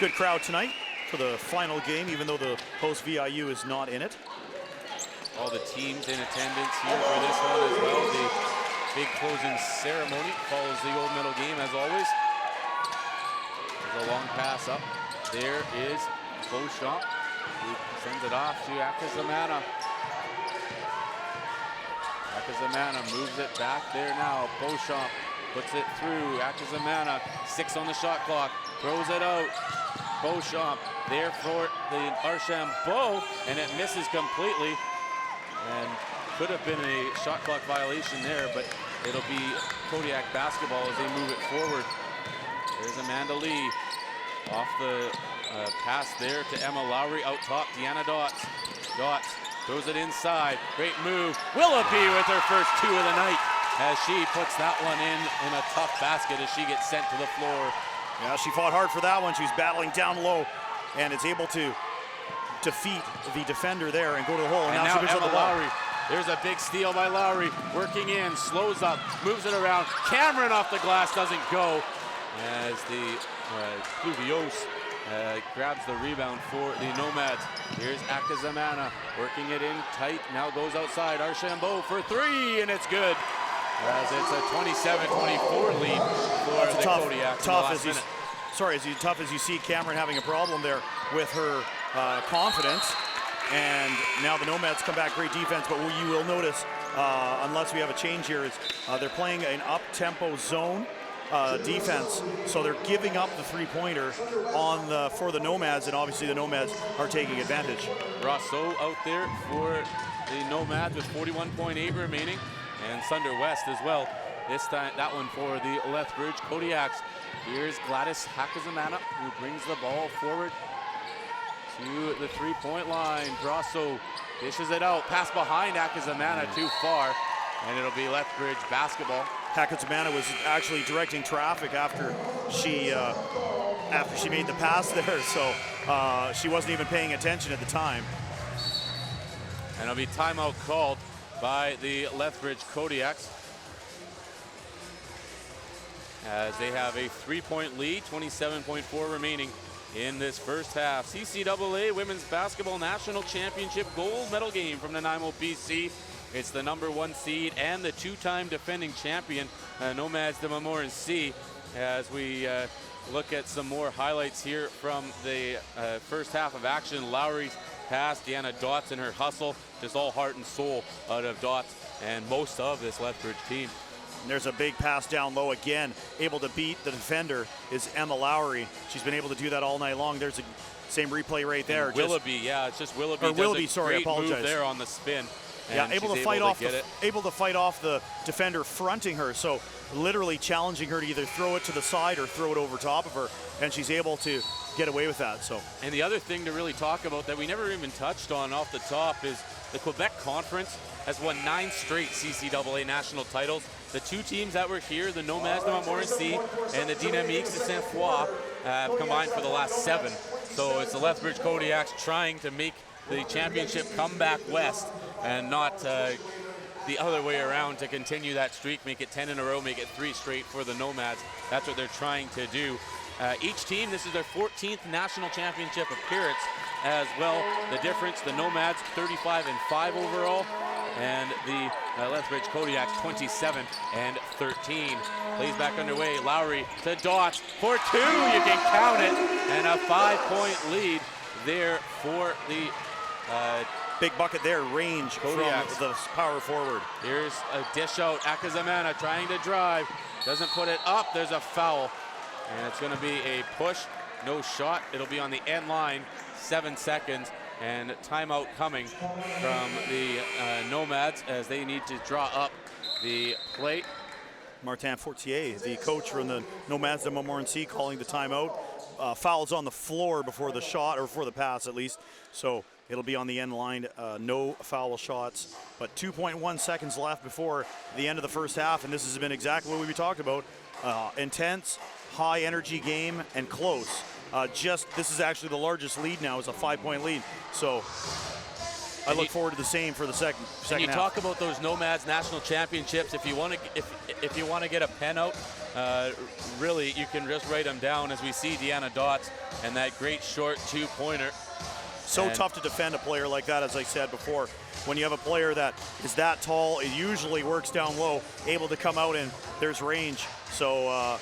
Good crowd tonight for the final game, even though the host VIU is not in it. All the teams in attendance here for this one as well. The big closing ceremony follows the Old Middle game as always. There's a long pass up. There is Beauchamp who sends it off to Akazamana. Akazamana moves it back there now. Beauchamp puts it through. Akazamana, 6 on the shot clock, throws it out. Beauchamp there for the Archambault, and it misses completely. And could have been a shot clock violation there, but it'll be Kodiak basketball as they move it forward. There's Amanda Lee off the pass there to Emma Lowry. Out top, Deanna Dots. Dots throws it inside. Great move. Willoughby with her first 2 of the night as she puts that one in a tough basket as she gets sent to the floor. Yeah, she fought hard for that one. She's battling down low and is able to defeat the defender there and go to the hole. And now Emma Lowry. There's a big steal by Lowry. Working in, slows up, moves it around. Cameron off the glass, doesn't go. As the Pluvios grabs the rebound for the Nomads. Here's Akazamana working it in tight. Now goes outside. Archambault for 3, and it's good. As it's a 27-24 lead for the Kodiaks. Tough as you see Cameron having a problem there with her confidence. And now the Nomads come back, great defense, but what you will notice, unless we have a change here, is they're playing an up-tempo zone defense, so they're giving up the three-pointer for the Nomads, and obviously the Nomads are taking advantage. Rousseau out there for the Nomads with 41.8 remaining, and Sunder West as well. This time, that one for the Lethbridge Kodiaks. Here's Gladys Hakazamana, who brings the ball forward to the three-point line. Rousseau dishes it out, pass behind Hakazamana, too far, and it'll be Lethbridge basketball. Hakazamana was actually directing traffic after she made the pass there, so she wasn't even paying attention at the time. And it'll be timeout called by the Lethbridge Kodiaks as they have a 3-point lead, 27.4 remaining in this first half. CCAA Women's Basketball National Championship gold medal game from Nanaimo, BC. It's the #1 seed and the 2-time defending champion, Nomades de Montmorency. As we look at some more highlights here from the first half of action. Lowry's pass, Deanna Dots in her hustle, just all heart and soul out of Dots and most of this Lethbridge team. And there's a big pass down low again. Able to beat the defender is Emma Lowry. She's been able to do that all night long. There's a same replay right there. And Willoughby, yeah, it's just Willoughby. Or Willoughby, sorry, I great apologize. Move there on the spin. Yeah, able to fight off the defender fronting her. So literally challenging her to either throw it to the side or throw it over top of her, and she's able to get away with that. So. And the other thing to really talk about that we never even touched on off the top is the Quebec Conference has won 9 straight CCAA national titles. The 2 teams that were here, the Nomades de Montmorency and the Dynamiques de Saint-Foy, have combined for the last 7. So it's the Lethbridge Kodiaks trying to make the championship come back west and not the other way around to continue that streak, make it 10 in a row, make it 3 straight for the Nomads. That's what they're trying to do. Each team, this is their 14th national championship appearance as well. The difference, the Nomads 35-5 overall, and the Lethbridge Kodiaks 27-13. Plays back underway. Lowry to Dots for 2. You can count it, and a 5-point lead there for the big bucket there, range Kodiaks from the power forward. Here's a dish out. Akazamana trying to drive, doesn't put it up. There's a foul, and it's going to be a push, no shot. It'll be on the end line. 7 seconds, and timeout coming from the Nomads as they need to draw up the plate. Martin Fortier, the coach from the Nomades de Montmorency, calling the timeout. Fouls on the floor before the shot, or before the pass at least. So it'll be on the end line, no foul shots. But 2.1 seconds left before the end of the first half, and this has been exactly what we talked about. Intense, high energy game, and close. This is actually the largest lead now, is a 5-point lead. So I look forward to the same for the second half. You talk about those Nomads national championships. If you want to get a pen out, really you can just write them down as we see Deanna Dots and that great short 2-pointer. So tough to defend a player like that, as I said before. When you have a player that is that tall, it usually works down low, able to come out and there's range. So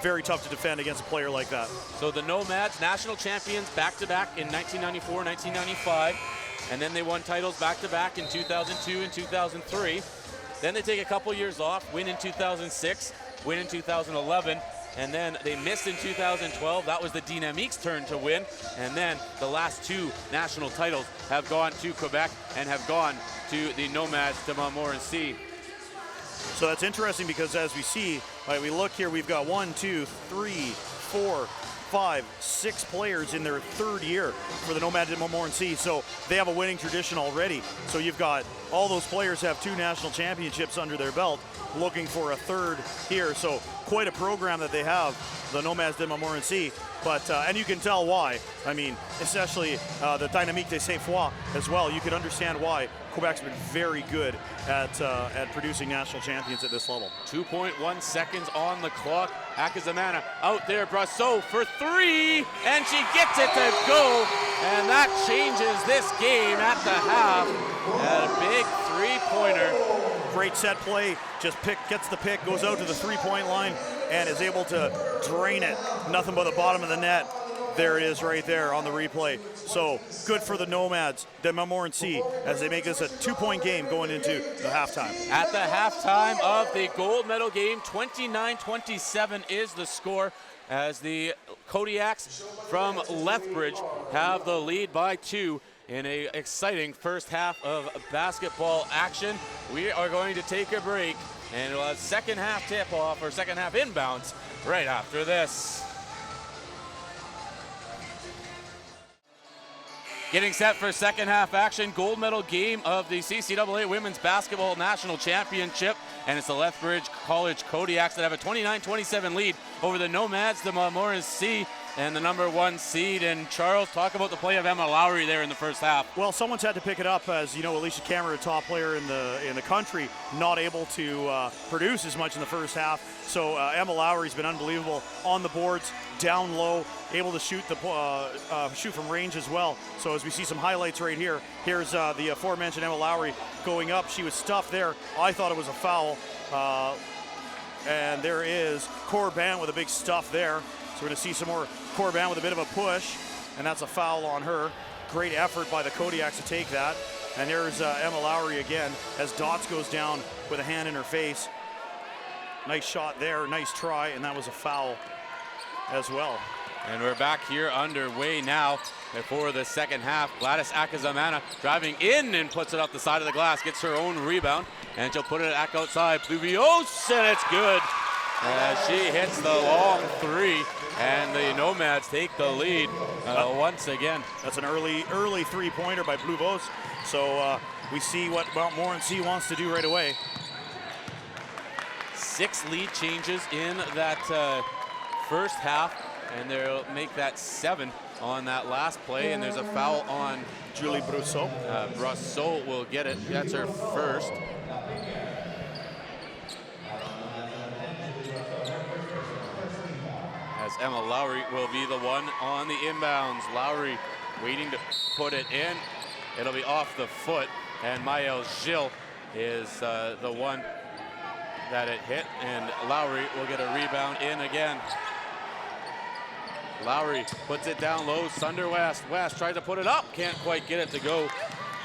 very tough to defend against a player like that. So the Nomads, national champions back-to-back in 1994, 1995, and then they won titles back-to-back in 2002 and 2003. Then they take a couple years off, win in 2006, win in 2011, and then they missed in 2012. That was the Dynamiques' turn to win, and then the last 2 national titles have gone to Quebec and have gone to the Nomades de Montmorency. So that's interesting because as we see, right, we look here, we've got 1, 2, 3, 4, 5, 6 players in their 3rd year for the Nomads at Montmorency. So they have a winning tradition already. So you've got all those players have 2 national championships under their belt, looking for a 3rd here. So quite a program that they have, the Nomades de Montmorency. But and you can tell why. I mean, especially the Dynamique de Saint-Foy as well. You can understand why Quebec's been very good at producing national champions at this level. 2.1 seconds on the clock. Akazamana out there, Brasseau for 3, and she gets it to go, and that changes this game at the half. A big 3-pointer. Great set play, just gets the pick, goes out to the 3-point line, and is able to drain it. Nothing but the bottom of the net. There it is right there on the replay. So good for the Nomades de Montmorency as they make this a 2-point game going into the halftime. At the halftime of the gold medal game, 29-27 is the score as the Kodiaks from Lethbridge have the lead by 2 in an exciting first half of basketball action. We are going to take a break and we'll have second half tip-off or second half inbounds right after this. Getting set for second half action, gold medal game of the CCAA Women's Basketball National Championship. And it's the Lethbridge College Kodiaks that have a 29-27 lead over the Nomades de Montmorency and the #1 seed. And Charles, talk about the play of Emma Lowry there in the first half. Well, someone's had to pick it up, as you know, Alicia Cameron, a top player in the country, not able to produce as much in the first half. So Emma Lowry's been unbelievable on the boards, down low, able to shoot shoot from range as well. So as we see some highlights right here, here's the aforementioned Emma Lowry going up. She was stuffed there. I thought it was a foul. And there is Corbin with a big stuff there. So we're going to see some more Corbin with a bit of a push, and that's a foul on her. Great effort by the Kodiaks to take that. And there's Emma Lowry again as Dots goes down with a hand in her face. Nice shot there, nice try, and that was a foul as well. And we're back here underway now for the second half. Gladys Akazamana driving in and puts it off the side of the glass, gets her own rebound, and she'll put it back outside. Pluvios, and it's good. She hits the long 3, and the Nomads take the lead once again. That's an early 3-pointer by Pluvios. So we see what Montmorency wants to do right away. 6 lead changes in that first half, and they'll make that 7 on that last play, and there's a foul on Julie Brasseau. Brasseau will get it. That's her first. As Emma Lowry will be the one on the inbounds. Lowry waiting to put it in. It'll be off the foot, and Maëlle Gilles is the one that it hit, and Lowry will get a rebound in again. Lowry puts it down low. Sunder West. West tries to put it up. Can't quite get it to go.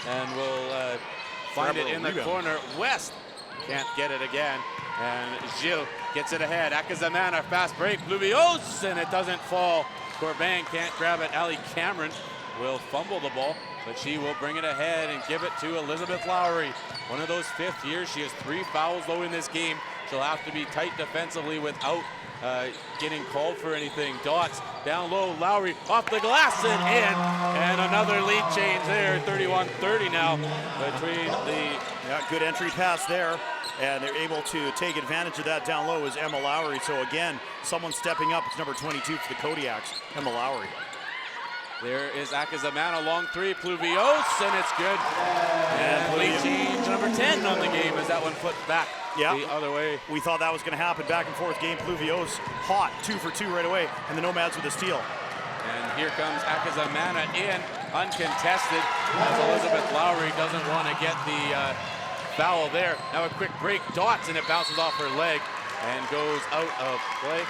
And will find it in the corner. West can't get it again. And Gilles gets it ahead. Akazamana, fast break. Pluvios, and it doesn't fall. Corbin can't grab it. Ali Cameron will fumble the ball, but she will bring it ahead and give it to Elizabeth Lowry. One of those 5th years. She has 3 fouls though in this game. She'll have to be tight defensively without getting called for anything. Dots down low. Lowry off the glass and in. And another lead change there. 31-30 now between the... Yeah, good entry pass there. And they're able to take advantage of that down low is Emma Lowry. So again, someone stepping up. It's number 22 for the Kodiaks, Emma Lowry. There is Akazamana, long 3, Pluvios, and it's good. And lead change number 10 on the game as that one flipped back the other way. We thought that was going to happen. Back and forth game. Pluvios hot, 2 for 2 right away, and the Nomads with a steal. And here comes Akazamana in, uncontested, as Elizabeth Lowry doesn't want to get the foul there. Now a quick break, Dots, and it bounces off her leg and goes out of play.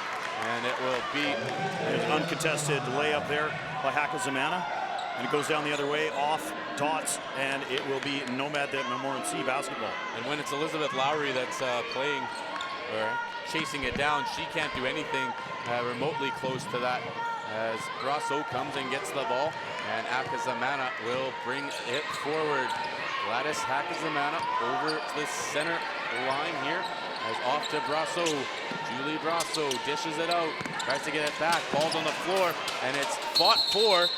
And it will be an uncontested layup there by Akazamana. And it goes down the other way, off Dots, and it will be Nomad de Montmorency basketball. And when it's Elizabeth Lowry that's playing or chasing it down, she can't do anything remotely close to that. As Brasseau comes and gets the ball, and Akazamana will bring it forward. Gladys Akazamana over the center line here. As off to Brasso. Julie Brasso dishes it out. Tries to get it back. Ball's on the floor. And it's fought for.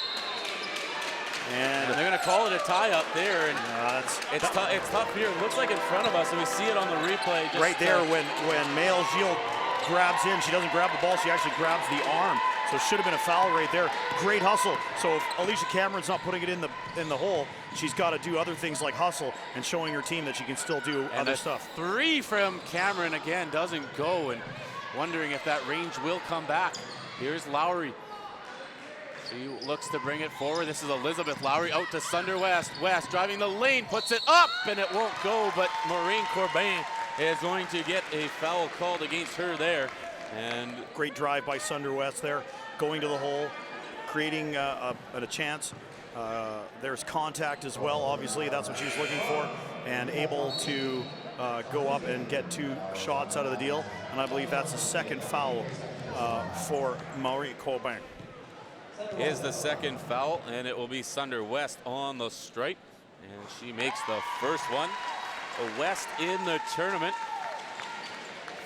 And they're going to call it a tie up there. And it's tough here. It looks like in front of us, and we see it on the replay. Just right there when Mail Gilles grabs in, she doesn't grab the ball, she actually grabs the arm. So it should have been a foul right there. Great hustle. So if Alicia Cameron's not putting it in the hole, she's got to do other things like hustle and showing her team that she can still do other stuff. 3 from Cameron again doesn't go, and wondering if that range will come back. Here's Lowry. She looks to bring it forward. This is Elizabeth Lowry out to Sunder West. West driving the lane, puts it up, and it won't go, but Maureen Corbin is going to get a foul called against her there. And great drive by Sunder West there, going to the hole, creating a chance. There's contact as well, obviously, that's what she's looking for, and able to go up and get 2 shots out of the deal. And I believe that's the second foul for Maureen Corbin. Is the second foul, and it will be Sunder West on the strike, and she makes the first one. West in the tournament,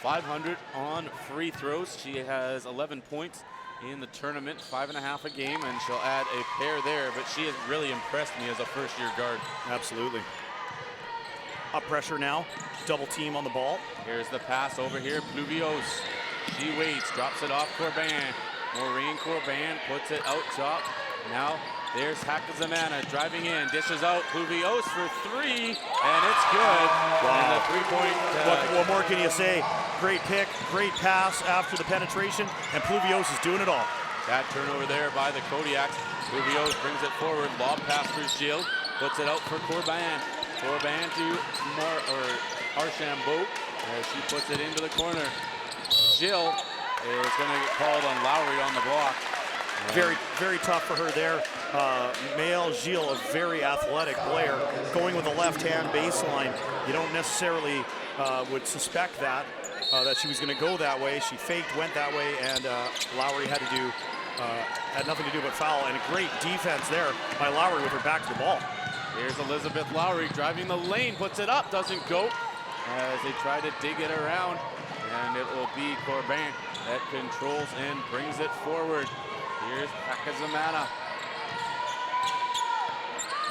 500 on free throws. She has 11 points in the tournament, 5.5 a game, and she'll add a pair there, but she has really impressed me as a first-year guard. Absolutely. Up pressure now, double team on the ball. Here's the pass over here, Pluvios. She waits, drops it off Corbin. Maureen Corbin puts it out top. Now there's Hakazamana driving in, dishes out, Pluvios for 3, and it's good. Wow. And the 3-point. What more can you say? Great pick, great pass after the penetration, and Pluvios is doing it all. That turnover there by the Kodiaks. Pluvios brings it forward, lob pass for Gilles, puts it out for Corbin. Corbin to Archambault as she puts it into the corner. Gilles is going to get called on Lowry on the block. Very, very tough for her there. Maëlle Gilles, a very athletic player, going with a left-hand baseline. You don't necessarily would suspect that she was going to go that way. She faked, went that way, and Lowry had nothing to do but foul. And a great defense there by Lowry with her back to the ball. Here's Elizabeth Lowry driving the lane, puts it up, doesn't go as they try to dig it around. And it will be Corbin that controls and brings it forward. Here's Hakazamana.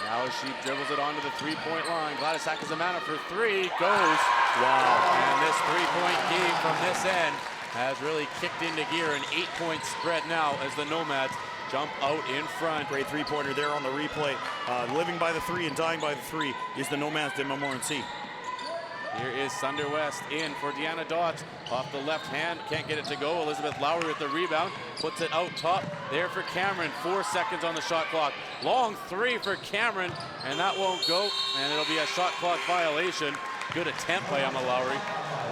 Now she dribbles it onto the 3-point line. Gladys Hakazamana for 3, goes. Wow. And this 3-point game from this end has really kicked into gear. An 8-point spread now as the Nomads jump out in front. Great 3-pointer there on the replay. Living by the 3 and dying by the 3 is the Nomads de Montmorency. Here is Sunder West in for Deanna Dodds. Off the left hand, can't get it to go. Elizabeth Lowry with the rebound, puts it out top. There for Cameron, 4 seconds on the shot clock. Long 3 for Cameron, and that won't go. And it'll be a shot clock violation. Good attempt by Emma Lowry.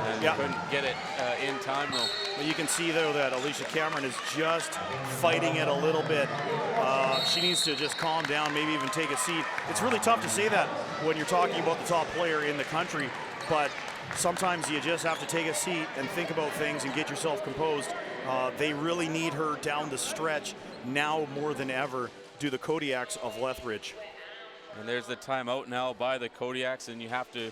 And couldn't get it in time though. But you can see though that Alicia Cameron is just fighting it a little bit. She needs to just calm down, maybe even take a seat. It's really tough to say that when you're talking about the top player in the country, but sometimes you just have to take a seat and think about things and get yourself composed. They really need her down the stretch now more than ever, do the Kodiaks of Lethbridge. And there's the timeout now by the Kodiaks, and you have to,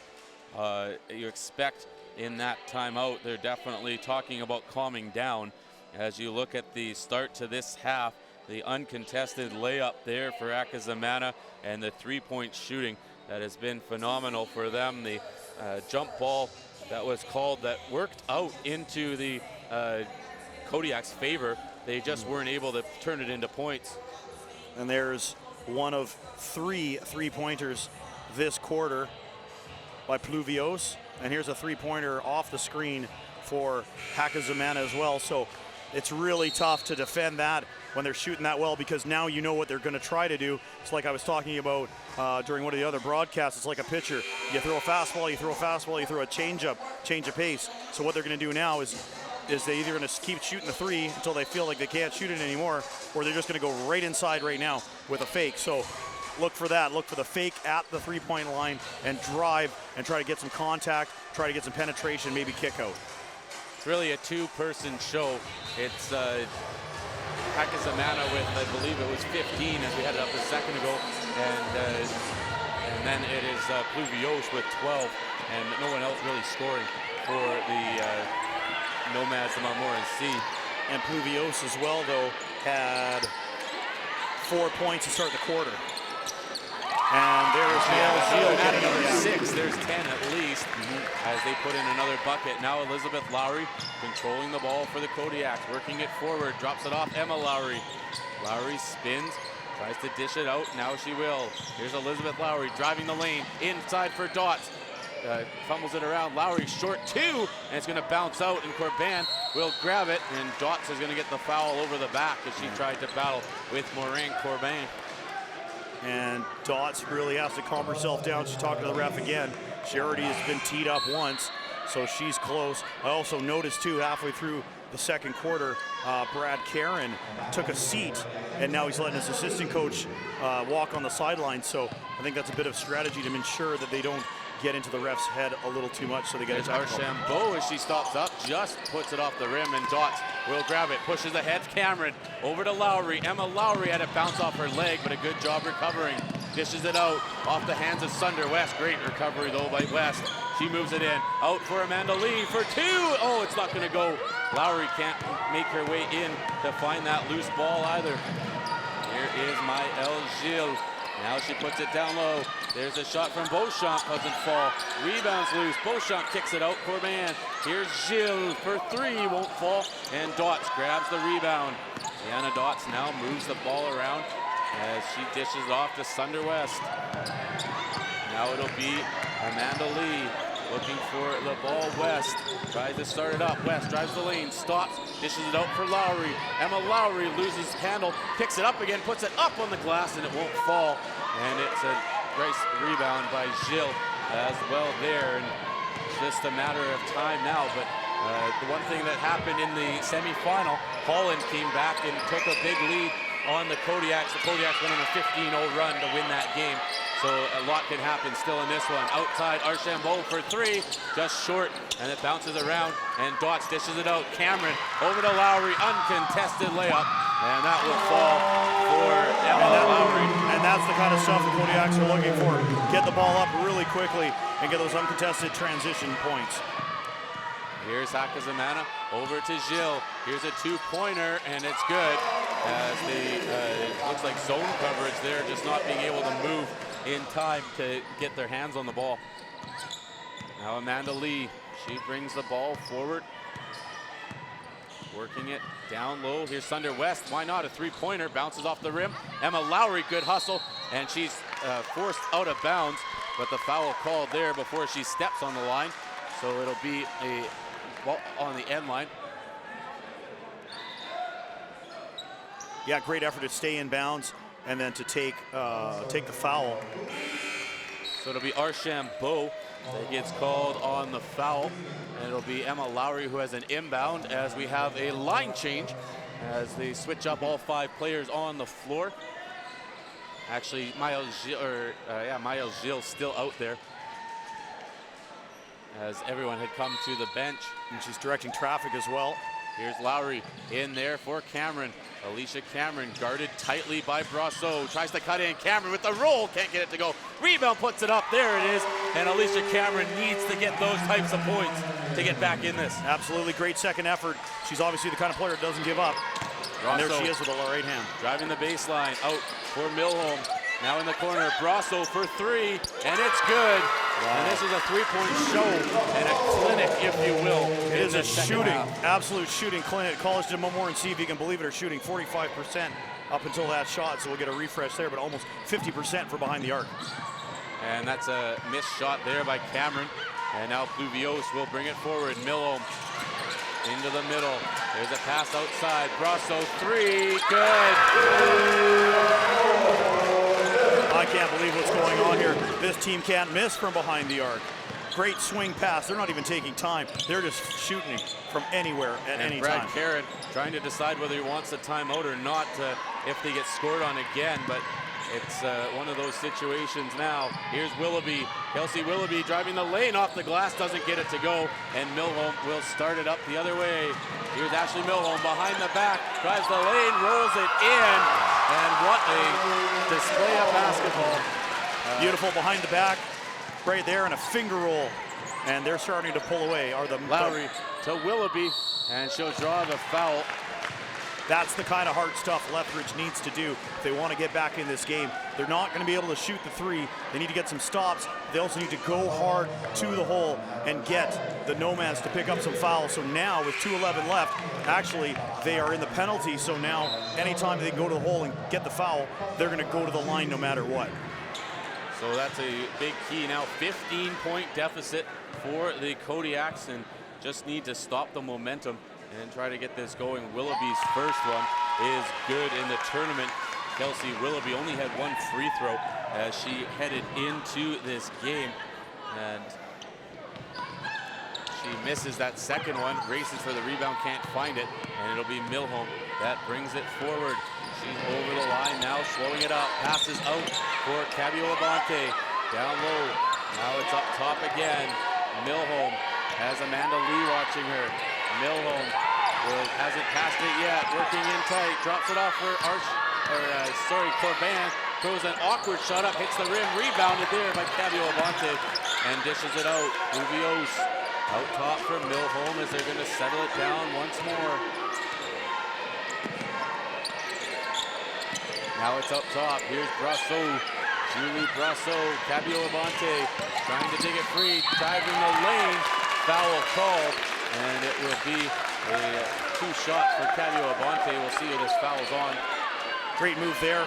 you expect in that timeout, they're definitely talking about calming down. As you look at the start to this half, the uncontested layup there for Hakazamana and the 3-point shooting that has been phenomenal for them. The jump ball that was called that worked out into the Kodiak's favor. They just weren't able to turn it into points. And there's one of 3 3-pointers this quarter by Pluvios. And here's a 3-pointer off the screen for Hakazamana as well. So it's really tough to defend that when they're shooting that well, because now you know what they're going to try to do. It's like I was talking about during one of the other broadcasts. It's like a pitcher. You throw a fastball, you throw a fastball, you throw a change of pace. So what they're going to do now is they either going to keep shooting the 3 until they feel like they can't shoot it anymore, or they're just going to go right inside right now with a fake. So look for that. Look for the fake at the 3-point line and drive and try to get some contact, try to get some penetration, maybe kick out. It's really a 2-person show. It's Hakazamana with, I believe it was 15 as we had it up a second ago, and then it is Pluvios with 12, and no one else really scoring for the Nomads of Montmorency. And Pluvios as well, though, had 4 points to start the quarter. And there's Gilles getting another another 6. There's 10 at least as they put in another bucket. Now Elizabeth Lowry controlling the ball for the Kodiaks, working it forward, drops it off Emma Lowry. Lowry spins, tries to dish it out. Now she will. Here's Elizabeth Lowry driving the lane inside for Dots. Fumbles it around. Lowry short 2, and it's going to bounce out, and Corbin will grab it, and Dots is going to get the foul over the back as she tried to battle with Maureen Corbin. And Dots really has to calm herself down. She's talking to the ref again. She already has been teed up once, so she's close. I also noticed, too, halfway through the second quarter, Brad Caron took a seat, and now he's letting his assistant coach walk on the sideline. So I think that's a bit of strategy to ensure that they don't get into the ref's head a little too much, so they get a tackle. Archambault, as she stops up, just puts it off the rim, and Dots will grab it, pushes ahead Cameron, over to Lowry. Emma Lowry had it bounce off her leg, but a good job recovering. Dishes it out, off the hands of Sunder West. Great recovery, though, by West. She moves it in, out for Amanda Lee for 2. Oh, it's not gonna go. Lowry can't make her way in to find that loose ball either. Here is Maëlle Gilles. Now she puts it down low. There's a shot from Beauchamp, doesn't fall. Rebounds loose. Beauchamp kicks it out. Corbin. Here's Gilles for 3, won't fall. And Dots grabs the rebound. Deanna Dots now moves the ball around as she dishes off to Sunder West. Now it'll be Amanda Lee looking for the ball. West tries to start it up. West drives the lane, stops, dishes it out for Lowry. Emma Lowry loses handle, picks it up again, puts it up on the glass, and it won't fall. And it's a nice rebound by Gilles as well there. And it's just a matter of time now. But the one thing that happened in the semifinal, Holland came back and took a big lead on the Kodiaks. The Kodiaks went on a 15-0 run to win that game. So a lot can happen still in this one. Outside, Archambault for 3, just short, and it bounces around, and Dots dishes it out. Cameron over to Lowry, uncontested layup, and that will fall for Emma Lowry. And that's the kind of stuff the Kodiaks are looking for. Get the ball up really quickly and get those uncontested transition points. Here's Hakazimana over to Gilles. Here's a 2-pointer, and it's good. As it looks like zone coverage there, just not being able to move in time to get their hands on the ball. Now Amanda Lee, she brings the ball forward, working it down low. Here's Sunder West. Why not? A 3-pointer bounces off the rim. Emma Lowry, good hustle, and she's forced out of bounds, but the foul called there before she steps on the line. So it'll be a ball on the end line. Yeah, great effort to stay in bounds and then to take the foul. So it'll be Archambault that gets called on the foul. And it'll be Emma Lowry who has an inbound as we have a line change as they switch up all 5 players on the floor. Actually, Maëlle Gilles still out there as everyone had come to the bench. And she's directing traffic as well. Here's Lowry in there for Cameron. Alicia Cameron guarded tightly by Brosseau. Tries to cut in. Cameron with the roll. Can't get it to go. Rebound, puts it up. There it is. And Alicia Cameron needs to get those types of points to get back in this. Absolutely great second effort. She's obviously the kind of player that doesn't give up. And there she is with the right hand. Driving the baseline. Out for Milholm. Now in the corner. Brosseau for 3. And it's good. Wow. And this is a 3-point show and a clinic, if you will. It is a shooting, absolute shooting clinic. College to Montmorency, if you can believe it, are shooting 45% up until that shot, so we'll get a refresh there, but almost 50% for behind the arc. And that's a missed shot there by Cameron. And now Pluvios will bring it forward. Milholm into the middle. There's a pass outside. Brosseau 3, good. I can't believe what's going on here. This team can't miss from behind the arc. Great swing pass. They're not even taking time. They're just shooting from anywhere at any Brad time. Caron trying to decide whether he wants a timeout or not if they get scored on again, but it's one of those situations now. Here's Willoughby. Kelsey Willoughby driving the lane off the glass, doesn't get it to go, and Milholm will start it up the other way. Here's Ashley Milholm behind the back, drives the lane, rolls it in, and what a display of basketball. Beautiful behind the back, right there, and a finger roll and they're starting to pull away. Are the Lowry to Willoughby, and she'll draw the foul. That's the kind of hard stuff Lethbridge needs to do if they want to get back in this game. They're not going to be able to shoot the three. They need to get some stops. They also need to go hard to the hole and get the Nomads to pick up some fouls. So now with 2:11 left, actually they are in the penalty. So now anytime they go to the hole and get the foul, they're going to go to the line no matter what. So that's a big key now. 15-point deficit for the Kodiaks, and just need to stop the momentum and try to get this going. Willoughby's first one is good in the tournament. Kelsey Willoughby only had one free throw as she headed into this game, and she misses that second one, races for the rebound, can't find it, and it'll be Milholm that brings it forward. She's over the line now, slowing it up, passes out for Cabio Abante, down low, now it's up top again. Milholm has Amanda Lee watching her. Milholm hasn't passed it yet, working in tight, drops it off for Corban, throws an awkward shot up, hits the rim, rebounded there by Cabio Abante, and dishes it out. Uvios out top for Milholm as they're going to settle it down once more. Now it's up top, here's Brasso, Julie Brasso, Cabio Abante trying to dig it free, diving the lane, foul called, and it will be a two-shot for Cabio Abante. We'll see who this foul's on. Great move there.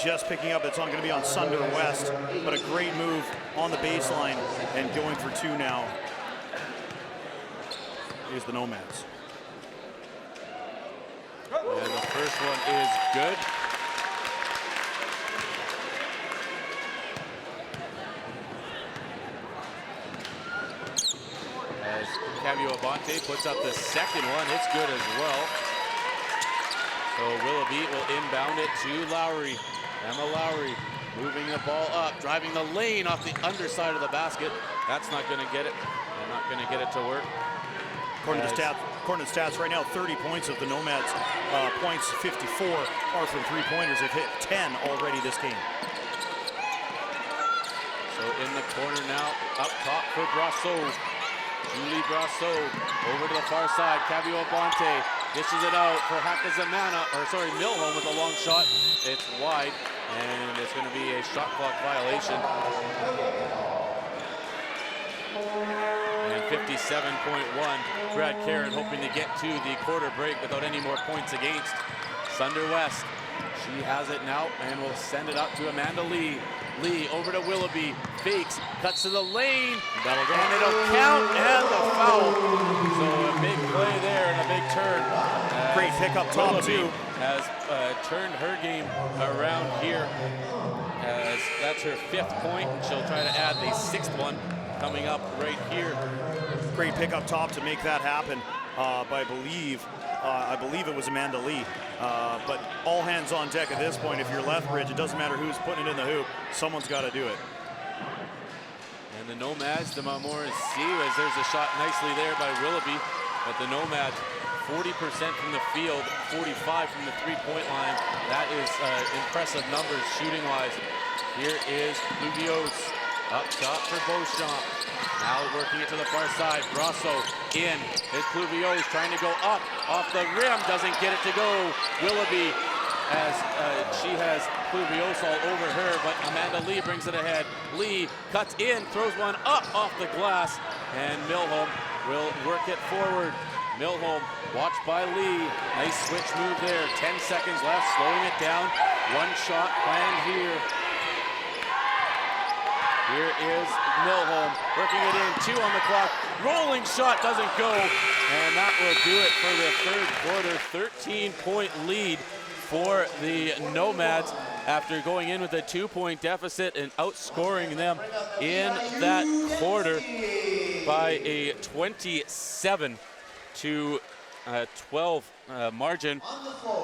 Just picking up, it's going to be on Sunder West, but a great move on the baseline and going for two now. Here's the Nomads. And the first one is good. As Cabio Abante puts up the second one, it's good as well. So Willoughby will inbound it to Lowry. Emma Lowry moving the ball up, driving the lane off the underside of the basket. That's not going to get it. They're not going to get it to work. According to stats right now, 30 points of the Nomads, points 54 are from three-pointers. They've hit 10 already this game. So in the corner now, up top for Brasso. Julie Brasso over to the far side. Cabio Abante dishes it out for Milholm with a long shot. It's wide, and it's going to be a shot clock violation. And 57.1. Brad Caron hoping to get to the quarter break without any more points against. Sunder West. She has it now and will send it up to Amanda Lee. Lee over to Willoughby, fakes, cuts to the lane, and it'll count, and the foul. So a big play there and a big turn. Great pick up top Willoughby too. Has turned her game around here, as that's her 5th point, and she'll try to add the 6th one coming up right here. Great pick up top to make that happen. I believe it was Amanda Lee. But all hands on deck at this point. If you're Lethbridge, it doesn't matter who's putting it in the hoop. Someone's got to do it. And the Nomads, the Montmorency, as there's a shot nicely there by Willoughby. But the Nomads, 40% from the field, 45 from the three-point line. That is impressive numbers shooting-wise. Here is Luvios up top for Beauchamp. Now working it to the far side. Brasso in. Is Pluvios trying to go up off the rim. Doesn't get it to go. Willoughby, as she has Pluvios all over her, but Amanda Lee brings it ahead. Lee cuts in, throws one up off the glass, and Milholm will work it forward. Milholm watched by Lee. Nice switch move there. 10 seconds left, slowing it down. One shot planned here. Here is Milholm working it in, 2 on the clock. Rolling shot doesn't go, and that will do it for the third quarter. 13-point lead for the Nomads after going in with a 2-point deficit and outscoring them in that quarter by a 27 to 12 margin,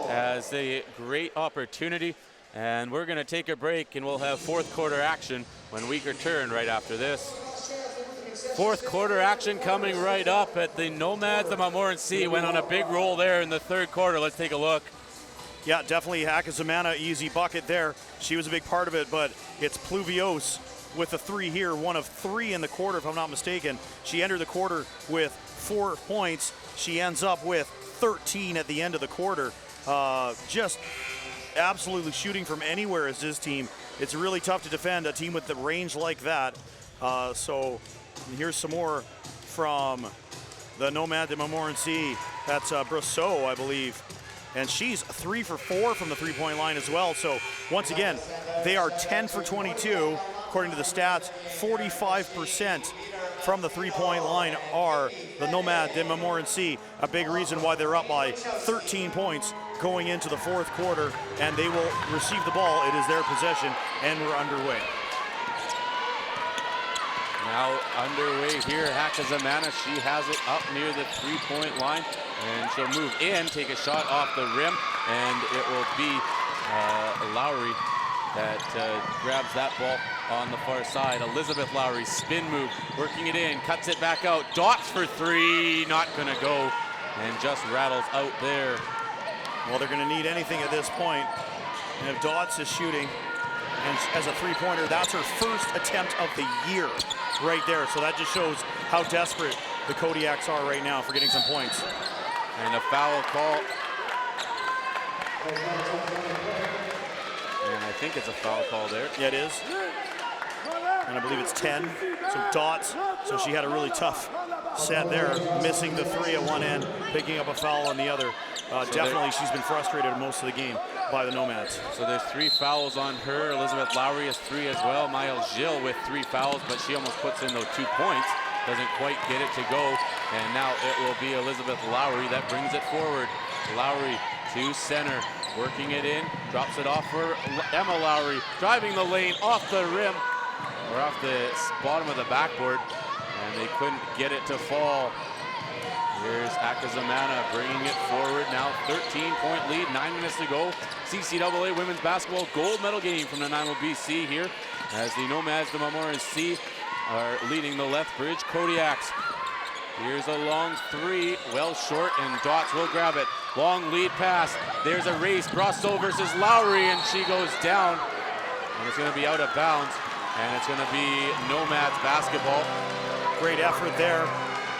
as a great opportunity. And we're going to take a break, and we'll have 4th quarter action when we return right after this. 4th quarter action coming right up at the Nomads. The Montmorency went on a big roll there in the 3rd quarter. Let's take a look. Yeah, definitely Hakazamana, easy bucket there. She was a big part of it, but it's Pluvios with the 3 here, 1 of 3 in the quarter, if I'm not mistaken. She entered the quarter with 4 points. She ends up with 13 at the end of the quarter. Just absolutely shooting from anywhere is this team. It's really tough to defend a team with the range like that. So here's some more from the Nomades de Montmorency. That's Brousseau, I believe. And she's 3 for 4 from the three-point line as well. So once again, they are 10 for 22. According to the stats, 45% from the three-point line are the Nomades de Montmorency. A big reason why they're up by 13 points going into the fourth quarter, and they will receive the ball. It is their possession, and we're underway. Now underway here, Hakizimana, she has it up near the three-point line, and she'll move in, take a shot off the rim, and it will be Lowry that grabs that ball on the far side. Elizabeth Lowry, spin move, working it in, cuts it back out, dots for 3, not gonna go, and just rattles out there. Well, they're gonna need anything at this point, and if Dots is shooting, and as a three-pointer, that's her first attempt of the year right there. So that just shows how desperate the Kodiaks are right now for getting some points. And a foul call. And I think it's a foul call there. Yeah, it is. And I believe it's 10. So Dots, so she had a really tough set there, missing the 3 at one end, picking up a foul on the other. Definitely she's been frustrated most of the game by the Nomads. So there's 3 fouls on her. Elizabeth Lowry has 3 as well. Maëlle Gilles with 3 fouls, but she almost puts in those 2 points. Doesn't quite get it to go. And now it will be Elizabeth Lowry that brings it forward. Lowry to center, working it in, drops it off for Emma Lowry, driving the lane off the rim, or off the bottom of the backboard, and they couldn't get it to fall. Here's Hakizimana bringing it forward now, 13-point lead, 9 minutes to go. CCAA women's basketball gold medal game from Nanaimo, BC here, as the Nomades de Montmorency are leading the Lethbridge Kodiaks. Here's a long 3, well short, and Dots will grab it. Long lead pass, there's a race, Brousseau versus Lowry, and she goes down, and it's gonna be out of bounds, and it's gonna be Nomads basketball. Great effort there.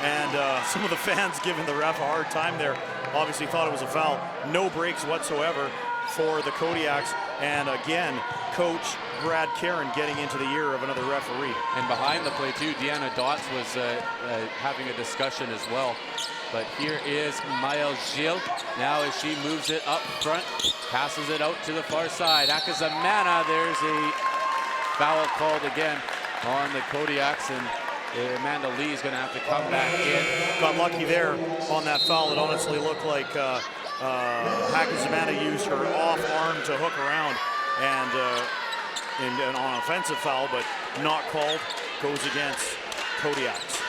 And some of the fans giving the ref a hard time there. Obviously thought it was a foul. No breaks whatsoever for the Kodiaks. And again, Coach Brad Caron getting into the ear of another referee. And behind the play too, Deanna Dots was having a discussion as well. But here is Maëlle Gilles. Now as she moves it up front, passes it out to the far side. Hakizimana, there's a foul called again on the Kodiaks, and Amanda Lee is going to have to come back in. Got lucky there on that foul. It honestly looked like Hakizimana used her off arm to hook around, and on an offensive foul, but not called. Goes against Kodiaks.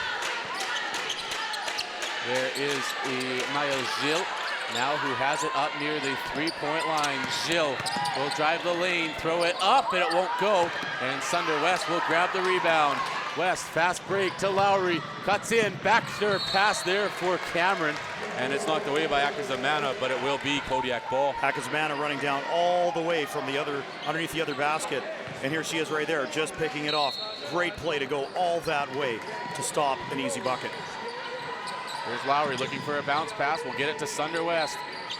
There is Maëlle Gilles now, who has it up near the three-point line. Gilles will drive the lane, throw it up, and it won't go. And Sunder West will grab the rebound. West, fast break to Lowry, cuts in, backdoor pass there for Cameron, and it's knocked away by Hakizimana, but it will be Kodiak ball. Hakizimana running down all the way from the other, underneath the other basket, and here she is right there, just picking it off. Great play to go all that way to stop an easy bucket. Here's Lowry looking for a bounce pass. We'll get it to Sunder West.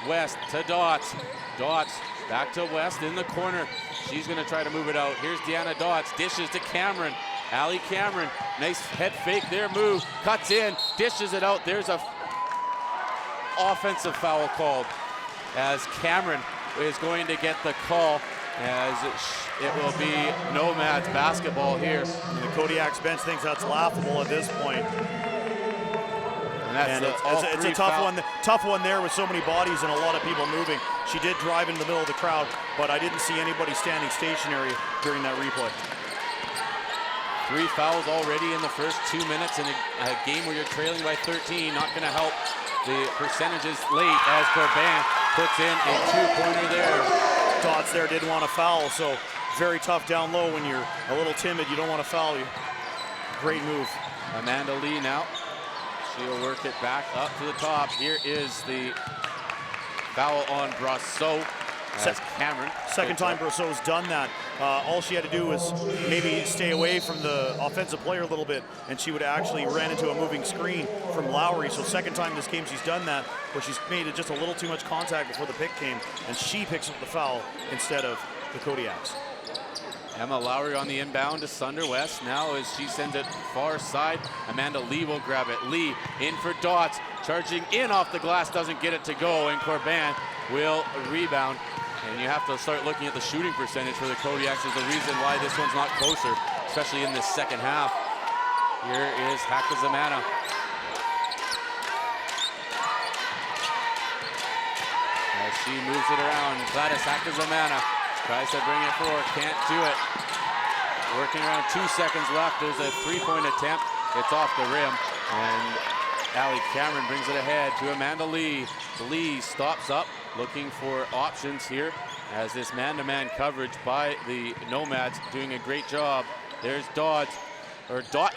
West to Dots. Dots back to West in the corner. She's going to try to move it out. Here's Deanna Dots. Dishes to Cameron. Allie Cameron. Nice head fake there. Move. Cuts in. Dishes it out. There's a offensive foul called as Cameron is going to get the call, as it will be Nomads basketball here. And the Kodiaks bench thinks that's laughable at this point. And it's a tough one there with so many bodies and a lot of people moving. She did drive into the middle of the crowd, but I didn't see anybody standing stationary during that replay. 3 fouls already in the first 2 minutes in a game where you're trailing by 13. Not going to help the percentages late as Corbin puts in a 2-pointer there. Dots there didn't want to foul, so very tough down low when you're a little timid. You don't want to foul you. Great move. Amanda Lee now. She'll work it back up to the top. Here is the foul on Brousseau. Cameron. Second time Brosseau's done that. All she had to do was maybe stay away from the offensive player a little bit, and she would actually ran into a moving screen from Lowry. So second time this game she's done that, where she's made it just a little too much contact before the pick came, and she picks up the foul instead of the Kodiaks. Emma Lowry on the inbound to Sunder West. Now as she sends it far side, Amanda Lee will grab it. Lee in for Dots, charging in off the glass, doesn't get it to go, and Corban will rebound. And you have to start looking at the shooting percentage for the Kodiaks as the reason why this one's not closer, especially in this second half. Here is Hakazamana. As she moves it around, Gladys Hakazamana tries to bring it forward, can't do it. Working around 2 seconds left, there's a three-point attempt. It's off the rim, and Allie Cameron brings it ahead to Amanda Lee. Lee stops up, looking for options here as this man-to-man coverage by the Nomads doing a great job. There's Dots, with the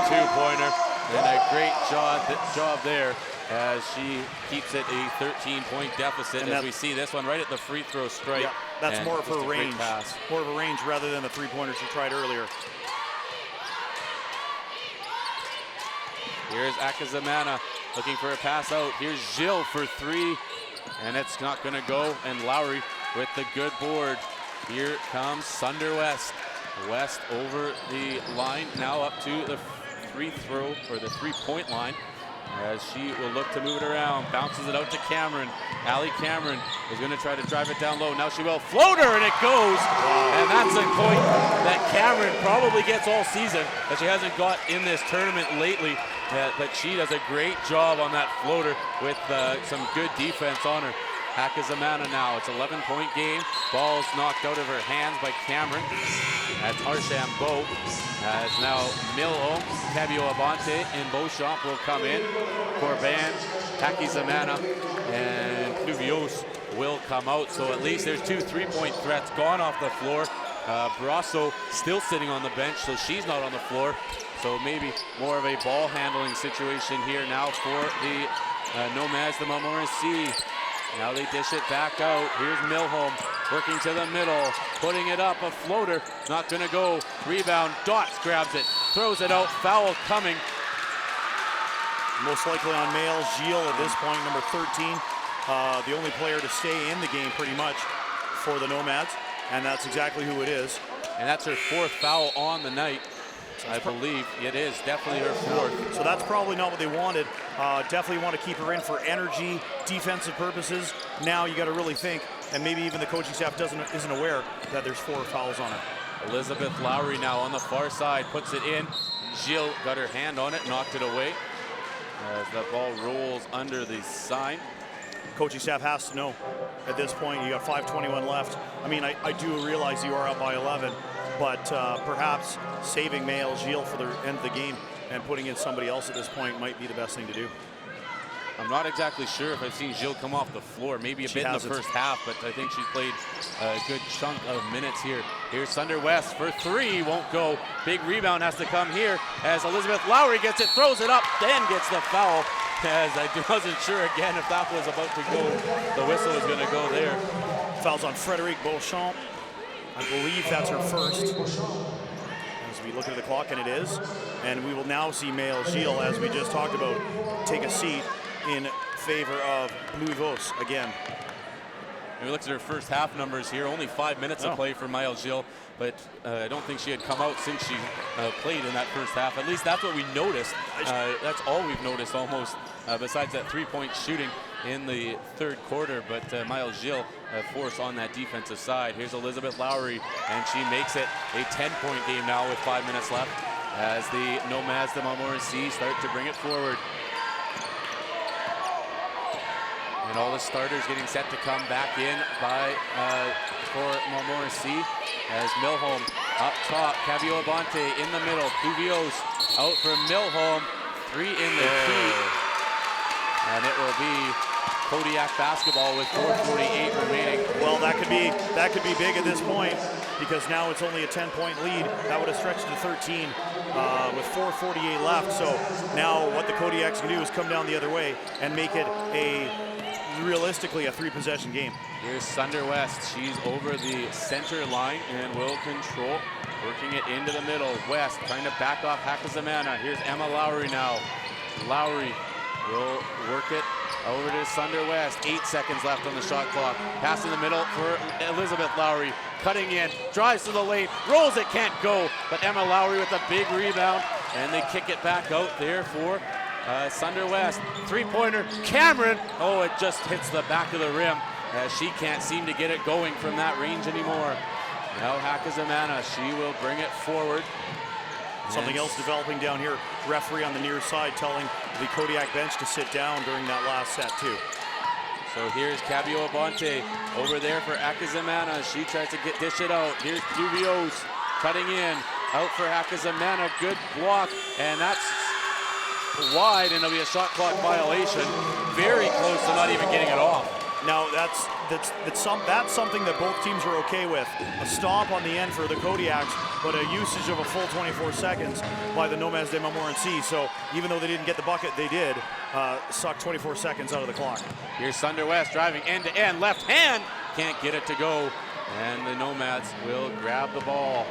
two-pointer, and a great job there as she keeps it a 13-point deficit. And as we see this one right at the free throw strike. Yeah, that's more of her range. More of a range rather than the three-pointer she tried earlier. Here's Hakazamana looking for a pass out. Here's Gilles for three, and it's not going to go. And Lowry with the good board. Here comes Sunder West. West over the line, now up to the free throw, or the three-point line, as she will look to move it around. Bounces it out to Cameron. Allie Cameron is going to try to drive it down low. Now she will. Floater, and it goes. And that's a point that Cameron probably gets all season, that she hasn't got in this tournament lately. But she does a great job on that floater with some good defense on her. Hakazamana now, it's 11-point game. Ball's knocked out of her hands by Cameron. That's Archambault. As now Milho, Fabio Abante, and Beauchamp will come in. Corban, Hakazamana, and Pluvios will come out. So at least there's two three-point threats gone off the floor. Brosseau still sitting on the bench, so she's not on the floor. So maybe more of a ball handling situation here now for the Nomads, the Montmorency. Now they dish it back out. Here's Milholm working to the middle, putting it up, a floater, not gonna go. Rebound, Dots grabs it, throws it out, foul coming. Most likely on Maëlle Gilles at this point, number 13. The only player to stay in the game pretty much for the Nomads, and that's exactly who it is. And that's her fourth foul on the night. I believe it is definitely her fourth. So that's probably not what they wanted. Definitely want to keep her in for energy, defensive purposes. Now you got to really think, and maybe even the coaching staff isn't aware that there's 4 fouls on her. Elizabeth Lowry now on the far side, puts it in. Gilles got her hand on it, knocked it away as the ball rolls under the sign. Coaching staff has to know at this point. You got 5:21 left. I mean, I do realize you are up by 11, but perhaps saving Maëlle Gilles for the end of the game and putting in somebody else at this point might be the best thing to do. I'm not exactly sure if I've seen Gilles come off the floor, maybe a bit in the first half, but I think she's played a good chunk of minutes here. Here's Sunder West for three, won't go. Big rebound has to come here as Elizabeth Lowry gets it, throws it up, then gets the foul. As I wasn't sure again if that was about to go, the whistle was going to go there. Fouls on Frédérique Beauchamp. I believe that's her first. As we look at the clock, and it is. And we will now see Maëlle Gilles, as we just talked about, take a seat in favor of Pluvios again. And we looked at her first half numbers here, only 5 minutes of play for Maëlle Gilles, but I don't think she had come out since she played in that first half. At least that's what we noticed. That's all we've noticed almost, besides that three-point shooting in the third quarter. But Maëlle Gilles force on that defensive side. Here's Elizabeth Lowry, and she makes it a 10-point game now with 5 minutes left as the Nomads, the Montmorency, start to bring it forward. And all the starters getting set to come back in for Montmorency as Milholm up top, Fabio Abante in the middle, Pluvios out for Milholm, 3 in the key. And it will be Kodiak basketball with 4:48 remaining. Well, that could be big at this point, because now it's only a 10-point lead. That would have stretched to 13 with 4:48 left. So now what the Kodiaks can do is come down the other way and make it a realistically a 3-possession game. Here's Sunder West. She's over the center line and will control, working it into the middle. West trying to back off Hakazamana. Here's Emma Lowry now. Lowry will work it over to Sunder West. 8 seconds left on the shot clock. Pass in the middle for Elizabeth Lowry. Cutting in, drives to the lane, rolls it, can't go. But Emma Lowry with a big rebound, and they kick it back out there for Sunder West. 3-pointer, Cameron. Oh, it just hits the back of the rim as she can't seem to get it going from that range anymore. Now Hakazamana, she will bring it forward. Something else developing down here. Referee on the near side telling the Kodiak bench to sit down during that last set too. So here's Cabio Abante over there for Hakazamana. She tries to dish it out. Here's Duvios cutting in, out for Hakazamana. Good block, and that's wide, and it'll be a shot clock violation. Very close to not even getting it off. Now that's something that both teams are okay with. A stop on the end for the Kodiaks, but a usage of a full 24 seconds by the Nomades de Montmorency. So even though they didn't get the bucket, they did suck 24 seconds out of the clock. Here's Sunder West driving end to end, left hand, can't get it to go, and the Nomads will grab the ball.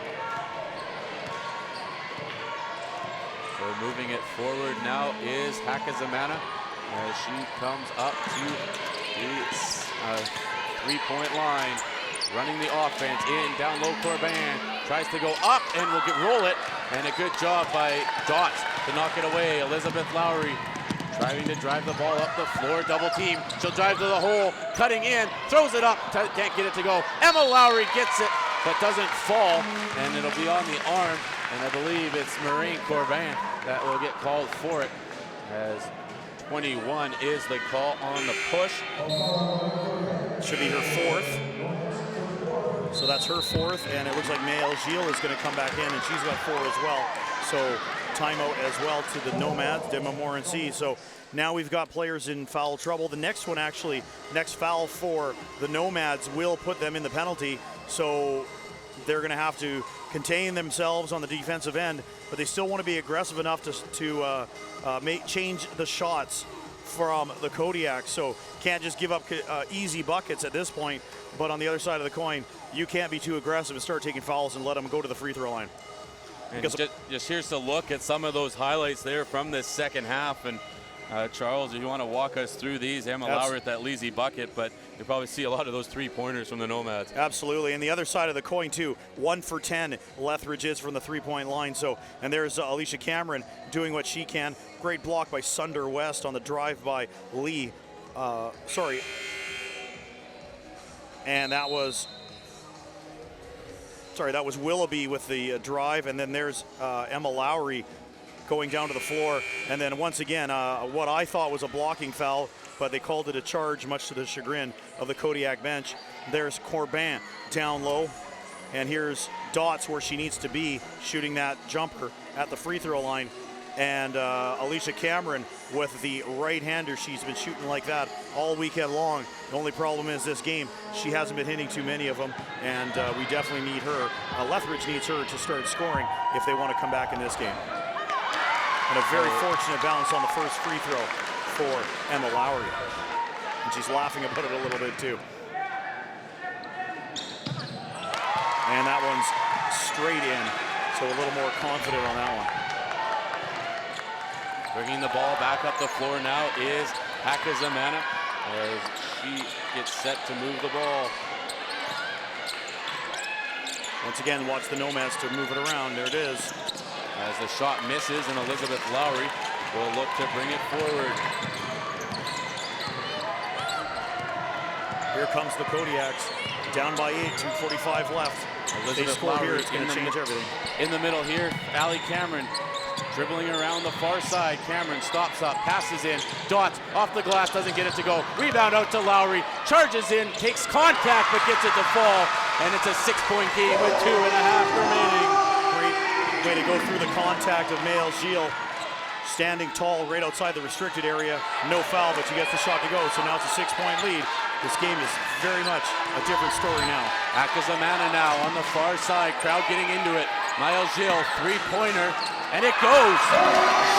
So moving it forward now is Hakazamana as she comes up to the 3-point line, running the offense in, down low. Corbin tries to go up and will roll it, and a good job by Dots to knock it away. Elizabeth Lowry trying to drive the ball up the floor, double team. She'll drive to the hole, cutting in, throws it up, can't get it to go. Emma Lowry gets it, but doesn't fall, and it'll be on the arm, and I believe it's Maureen Corbin that will get called for it, as 21 is the call on the push. Should be her fourth. So that's her fourth, and it looks like Maëlle Gilles is going to come back in, and she's got 4 as well. So timeout as well to the Nomades de Montmorency. So now we've got players in foul trouble. The next one, actually, next foul for the Nomads will put them in the penalty. So they're going to have to contain themselves on the defensive end, but they still want to be aggressive enough to change the shots from the Kodiaks. So can't just give up easy buckets at this point, but on the other side of the coin, you can't be too aggressive and start taking fouls and let them go to the free throw line. And just here's a look at some of those highlights there from this second half. And Charles, if you want to walk us through these, Emma Lowry at that lazy bucket, but you probably see a lot of those 3-pointers from the Nomads. Absolutely, and the other side of the coin too, 1 for 10 Lethbridge is from the 3-point line. So, and there's Alicia Cameron doing what she can. Great block by Sunder West on the drive by Lee. And that was Willoughby with the drive, and then there's Emma Lowry going down to the floor, and then once again what I thought was a blocking foul, but they called it a charge, much to the chagrin of the Kodiak bench. There's Corbin down low, and here's Dots where she needs to be, shooting that jumper at the free throw line, and Alicia Cameron with the right-hander. She's been shooting like that all weekend long. The only problem is this game, she hasn't been hitting too many of them, and we definitely need her. Lethbridge needs her to start scoring if they want to come back in this game. And a very fortunate bounce on the first free throw for Emma Lowry. And she's laughing about it a little bit too. And that one's straight in, so a little more confident on that one. Bringing the ball back up the floor now is Hakazamana as she gets set to move the ball. Once again, watch the Nomads to move it around. There it is. As the shot misses, and Elizabeth Lowry will look to bring it forward. Here comes the Kodiaks, down by 8, 2:45 left. If they score here, it's going to change everything. In the middle here, Allie Cameron dribbling around the far side. Cameron stops up, passes in, Dots off the glass, doesn't get it to go. Rebound out to Lowry, charges in, takes contact, but gets it to fall. And it's a 6-point game with 2.5 remaining. Way to go through the contact of Maëlle Gilles, standing tall right outside the restricted area. No foul, but she gets the shot to go, so now it's a 6-point lead. This game is very much a different story now. Hakazamana now on the far side, crowd getting into it. Maëlle Gilles, 3-pointer, and it goes.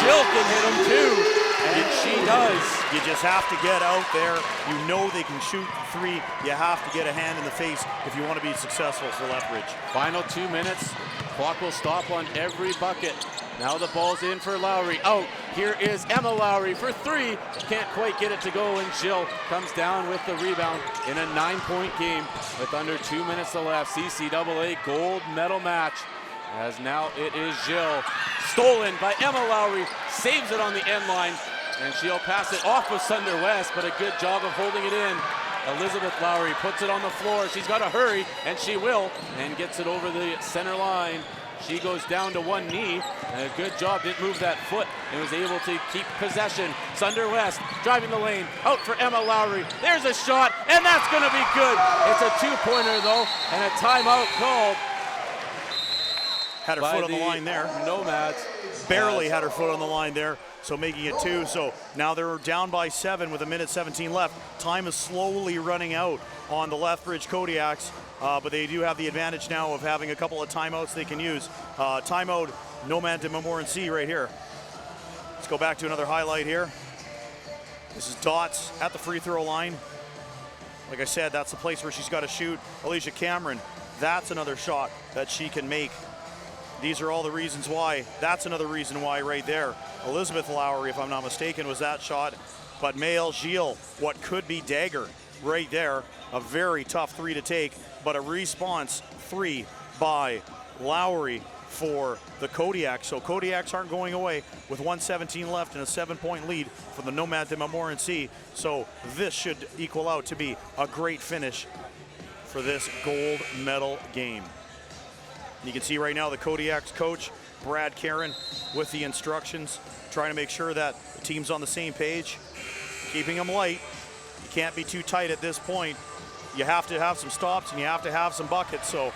Gilles can hit him too. And she does. You just have to get out there. You know they can shoot three. You have to get a hand in the face if you want to be successful for Lethbridge. Final 2 minutes. Clock will stop on every bucket. Now the ball's in for Lowry. Out. Here is Emma Lowry for three. Can't quite get it to go, and Jill comes down with the rebound in a 9-point game with under 2 minutes left. CCAA gold medal match. As now it is Jill. Stolen by Emma Lowry. Saves it on the end line. And she'll pass it off with Sunder West, but a good job of holding it in. Elizabeth Lowry puts it on the floor. She's got to hurry, and she will, and gets it over the center line. She goes down to one knee, and a good job, didn't move that foot, and was able to keep possession. Sunder West driving the lane, out for Emma Lowry. There's a shot, and that's going to be good. It's a two-pointer, though, and a timeout called. Had her foot on the line there. Nomads. Barely had her foot on the line there, so making it two. So now they're down by 7 with 1:17 left. Time is slowly running out on the Lethbridge Kodiaks, but they do have the advantage now of having a couple of timeouts they can use. Timeout, Nomad to Montmorency right here. Let's go back to another highlight here. This is Dots at the free throw line. Like I said, that's the place where she's got to shoot. Alicia Cameron, that's another shot that she can make. These are all the reasons why. That's another reason why right there. Elizabeth Lowry, if I'm not mistaken, was that shot. But Maëlle Gilles, what could be dagger right there. A very tough three to take, but a response three by Lowry for the Kodiaks. So Kodiaks aren't going away with 1:17 left and a 7-point lead for the Nomad de Montmorency. So this should equal out to be a great finish for this gold medal game. You can see right now the Kodiaks coach, Brad Caron, with the instructions, trying to make sure that the team's on the same page, keeping them light. You can't be too tight at this point. You have to have some stops and you have to have some buckets. So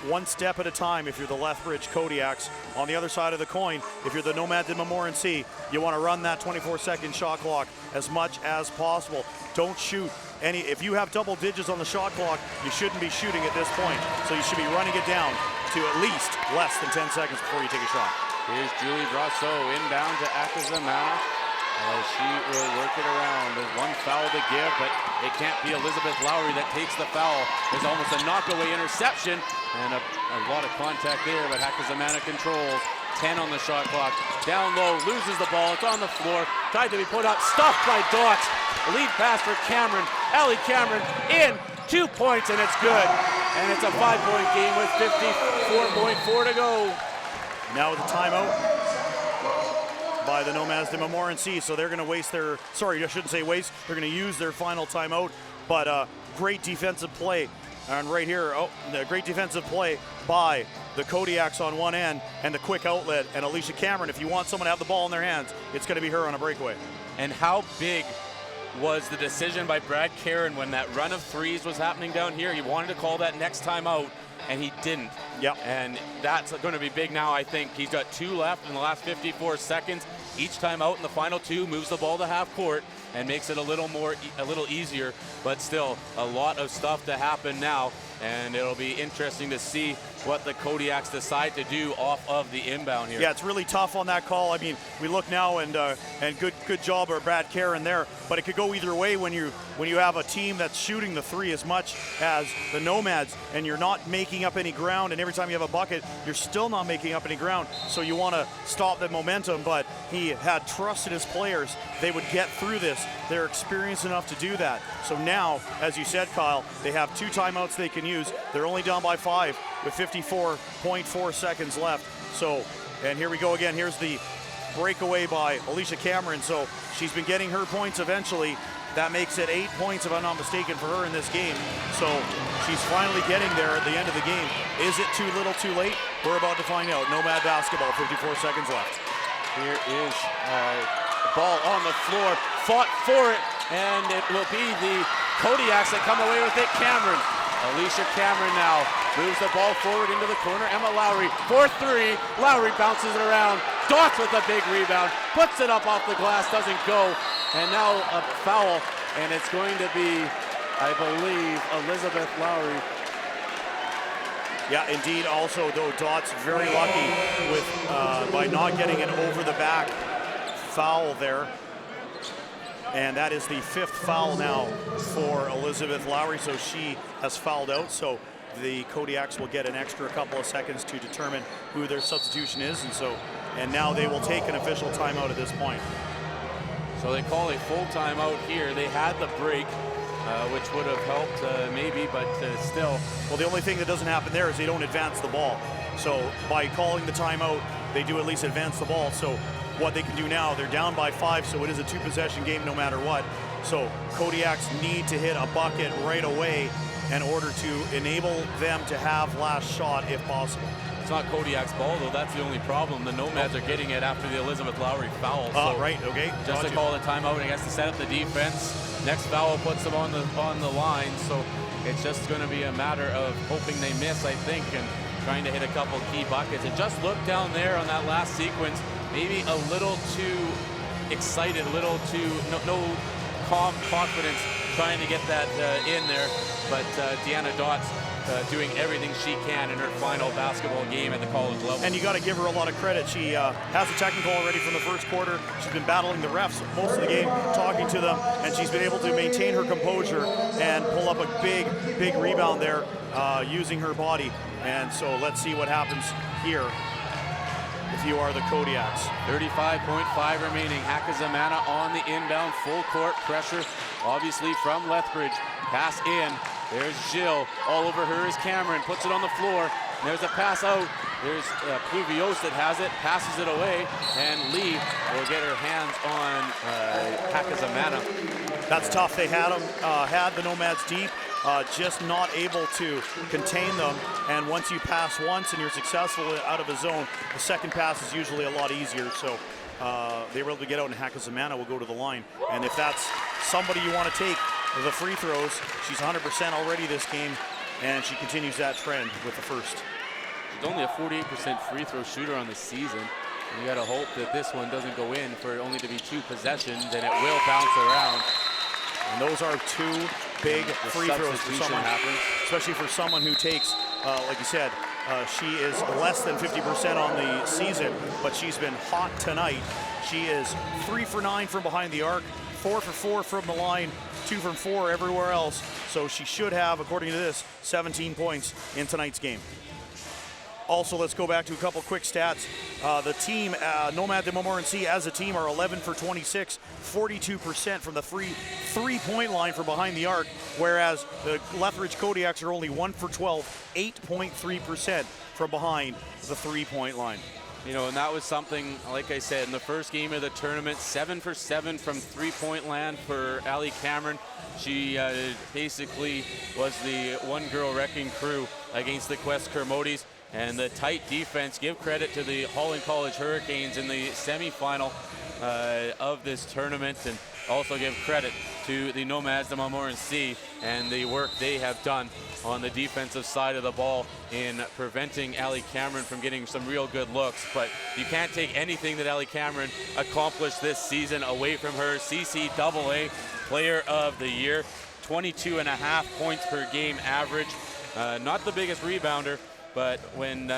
one step at a time if you're the Lethbridge Kodiaks. On the other side of the coin, if you're the Nomad de Montmorency, you want to run that 24-second shot clock as much as possible. Don't shoot any. If you have double digits on the shot clock, you shouldn't be shooting at this point. So you should be running it down to at least less than 10 seconds before you take a shot. Here's Julie Brosseau inbound to Akazamana. She will work it around. There's one foul to give, but it can't be Elizabeth Lowry that takes the foul. There's almost a knockaway interception and a lot of contact there, but Akazamana controls. 10 on the shot clock. Down low, loses the ball. It's on the floor. Tried to be put up, stuffed by Dots. Lead pass for Cameron. Allie Cameron in. 2 points, and it's good. And it's a 5-point game with 54.4 to go. Now with a timeout by the Nomads de Montmorency. So they're going to waste their, sorry, I shouldn't say waste. They're going to use their final timeout. But great defensive play. And right here, great defensive play by the Kodiaks on one end and the quick outlet. And Alicia Cameron, if you want someone to have the ball in their hands, it's going to be her on a breakaway. And how big was the decision by Brad Caron when that run of threes was happening down here? He wanted to call that next time out, and he didn't. Yep. And that's going to be big now, I think. He's got 2 left in the last 54 seconds. Each time out in the final 2 moves the ball to half court and makes it a little easier, but still a lot of stuff to happen now, and it'll be interesting to see what the Kodiaks decide to do off of the inbound here. Yeah, it's really tough on that call. I mean, we look now and good job by Brad Caron there, but it could go either way when you have a team that's shooting the three as much as the Nomads, and you're not making up any ground, and every time you have a bucket, you're still not making up any ground. So you want to stop the momentum, but he had trust in his players. They would get through this. They're experienced enough to do that. So now, as you said, Kyle, they have 2 timeouts they can use. They're only down by 5 with 54.4 seconds left. So, and here we go again. Here's the breakaway by Alicia Cameron. So she's been getting her points eventually. That makes it 8 points, if I'm not mistaken, for her in this game. So she's finally getting there at the end of the game. Is it too little, too late? We're about to find out. Nomad basketball, 54 seconds left. Here is ball on the floor, fought for it, and it will be the Kodiaks that come away with it. Cameron, Alicia Cameron now moves the ball forward into the corner. Emma Lowry for 3. Lowry bounces it around. Dots with a big rebound, puts it up off the glass, doesn't go. And now a foul, and it's going to be, I believe, Elizabeth Lowry. Yeah, indeed. Also, though, Dots very lucky with by not getting an over the back foul there. And that is the 5th foul now for Elizabeth Lowry, so she has fouled out. So the Kodiaks will get an extra couple of seconds to determine who their substitution is, and now they will take an official timeout at this point. So they call a full timeout here. They had the break, which would have helped maybe, but still. Well, the only thing that doesn't happen there is they don't advance the ball. So by calling the timeout, they do at least advance the ball. So what they can do now, they're down by 5, so it is a 2-possession game no matter what. So Kodiaks need to hit a bucket right away in order to enable them to have last shot if possible. It's not Kodiak's ball, though. That's the only problem. The Nomads are getting it after the Elizabeth Lowry foul. So right, okay. Just to call the timeout, and he has to set up the defense. Next foul puts them on the line, so it's just going to be a matter of hoping they miss, I think, and trying to hit a couple key buckets. It just looked down there on that last sequence, maybe a little too excited, a little too no calm confidence trying to get that in there. But Deanna Dott's doing everything she can in her final basketball game at the college level. And you got to give her a lot of credit. She has a technical already from the first quarter. She's been battling the refs most of the game, talking to them, and she's been able to maintain her composure and pull up a big rebound there using her body. And so let's see what happens here if you are the Kodiaks. 35.5 remaining. Hakazamana on the inbound, full court pressure, obviously from Lethbridge. Pass in. There's Jill. All over her is Cameron. Puts it on the floor. There's a pass out. There's Pluvios that has it, passes it away, and Lee will get her hands on Hakazamana. That's tough. They had the Nomads deep, just not able to contain them. And once you pass once and you're successful out of a zone, the second pass is usually a lot easier. So they were able to get out, and Hakazamana will go to the line. And if that's somebody you want to take the free throws, she's 100% already this game, and she continues that trend with the first. She's only a 48% free throw shooter on the season. And you got to hope that this one doesn't go in for it only to be 2 possessions, and it will bounce around. And those are 2 big free throws for someone, especially for someone who takes, like you said, she is less than 50% on the season, but she's been hot tonight. She is 3 for 9 from behind the arc, 4 for 4 from the line, 2 from 4 everywhere else. So she should have, according to this, 17 points in tonight's game. Also, let's go back to a couple quick stats. The team, Nomades de Montmorency as a team, are 11 for 26, 42% from the three-point line from behind the arc, whereas the Lethbridge Kodiaks are only 1 for 12, 8.3% from behind the three-point line. You know, and that was something, like I said, in the first game of the tournament, 7 for 7 from three-point land for Allie Cameron. She basically was the one-girl wrecking crew against the Quest Kermodes. And the tight defense, give credit to the Holland College Hurricanes in the semifinal of this tournament, and also give credit to the Nomads de Montmorency and the work they have done on the defensive side of the ball in preventing Allie Cameron from getting some real good looks. But you can't take anything that Allie Cameron accomplished this season away from her. CCAA Player of the Year, 22.5 points per game average. Not the biggest rebounder, but when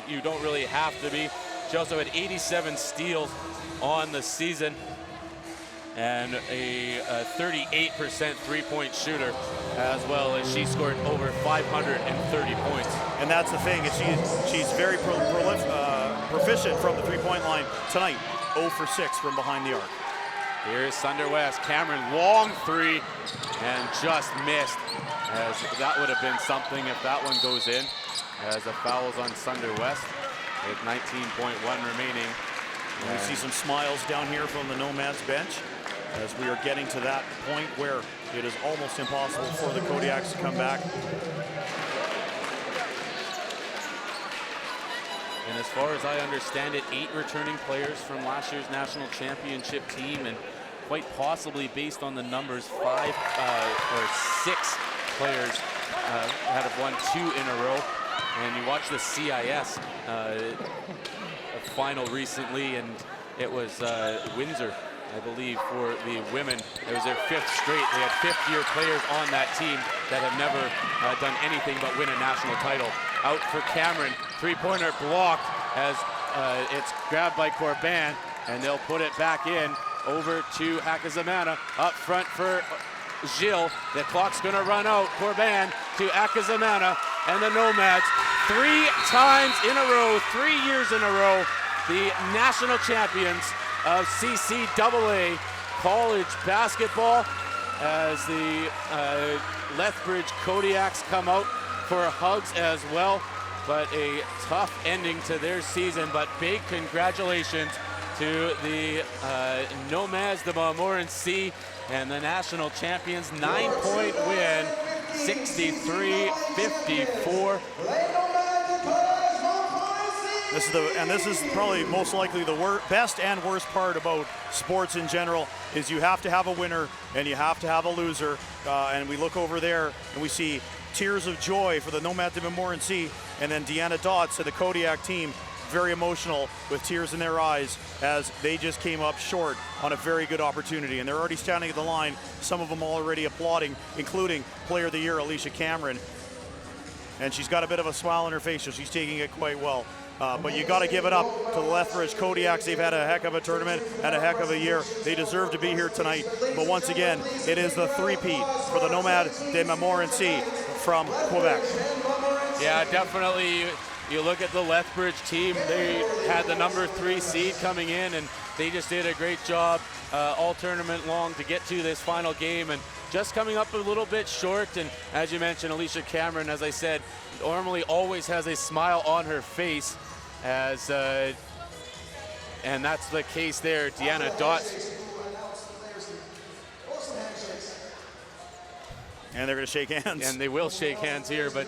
you don't really have to be. She also had 87 steals on the season and a 38% three-point shooter, as well as she scored over 530 points. And that's the thing, is she's very proficient from the three-point line tonight. 0 for 6 from behind the arc. Here's Sunder West. Cameron, long three, and just missed, as that would have been something if that one goes in, as the foul's on Sunder West with 19.1 remaining. And we see some smiles down here from the Nomads bench as we are getting to that point where it is almost impossible for the Kodiaks to come back. And as far as I understand it, 8 returning players from last year's national championship team, and quite possibly, based on the numbers, 5 or 6 players that have won 2 in a row. And you watch the CIS final recently, and it was Windsor, I believe, for the women. It was their 5th straight. They had 5th-year players on that team that have never done anything but win a national title. Out for Cameron, three-pointer blocked as it's grabbed by Corban, and they'll put it back in. over to Akazamana. Up front for Gilles. The clock's going to run out. Corban to Akazamana and the Nomads. 3 times in a row, 3 years in a row, the national champions of CCAA college basketball, as the Lethbridge Kodiaks come out for hugs as well. But a tough ending to their season, but big congratulations to the Nomades de Montmorency and the national champions. 9-point win, 63-54. This is probably most likely the best and worst part about sports in general, is you have to have a winner and you have to have a loser. And we look over there and we see tears of joy for the Nomades de Montmorency, and then Deanna Dotz and the Kodiak team, very emotional with tears in their eyes as they just came up short on a very good opportunity. And they're already standing at the line, some of them already applauding, including Player of the Year, Alicia Cameron. And she's got a bit of a smile on her face, so she's taking it quite well. But you got to give it up to the Lethbridge Kodiaks. They've had a heck of a tournament and a heck of a year. They deserve to be here tonight. But once again, it is the three-peat for the Nomades de Montmorency from Quebec. Yeah, definitely. You look at the Lethbridge team, they had the number 3 seed coming in, and they just did a great job all tournament long to get to this final game, and just coming up a little bit short. And as you mentioned, Alicia Cameron, as I said, normally always has a smile on her face, as and that's the case there. Deanna Dotz. And they're going to shake hands. And they will shake hands here, but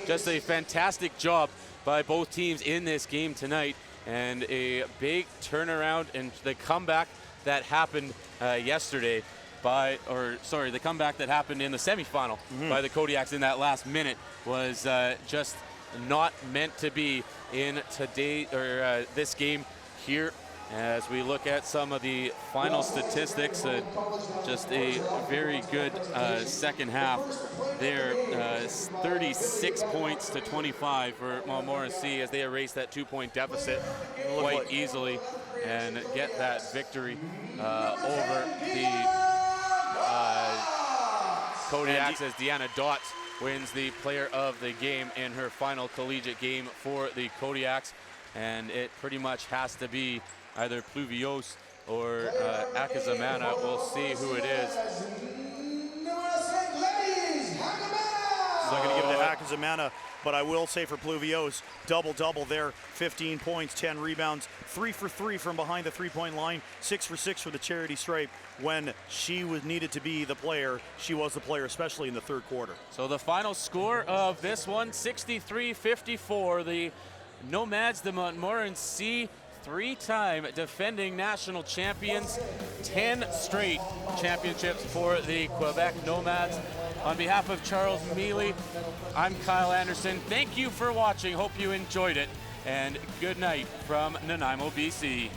just a fantastic job by both teams in this game tonight, and a big turnaround, and the comeback that happened yesterday the comeback that happened in the semifinal by the Kodiaks in that last minute was just not meant to be in today or this game here. As we look at some of the final statistics, just a very good second half there. 36 points to 25 for Montmorency as they erase that 2-point deficit quite easily and get that victory over the Kodiaks, as Deanna Dotz wins the Player of the Game in her final collegiate game for the Kodiaks. And it pretty much has to be either Pluvios or Akazamana. We'll see who it is. I'm not going to give it to Akazamana, but I will say for Pluvios, double-double there, 15 points, 10 rebounds, 3 for 3 from behind the three-point line, 6 for 6 for the charity stripe. When she was needed to be the player, she was the player, especially in the third quarter. So the final score of this one, 63-54. The Nomades de Montmorency, 3-time defending national champions, 10 straight championships for the Quebec Nomads. On behalf of Charles Mealy, I'm Kyle Anderson. Thank you for watching. Hope you enjoyed it. And good night from Nanaimo, BC.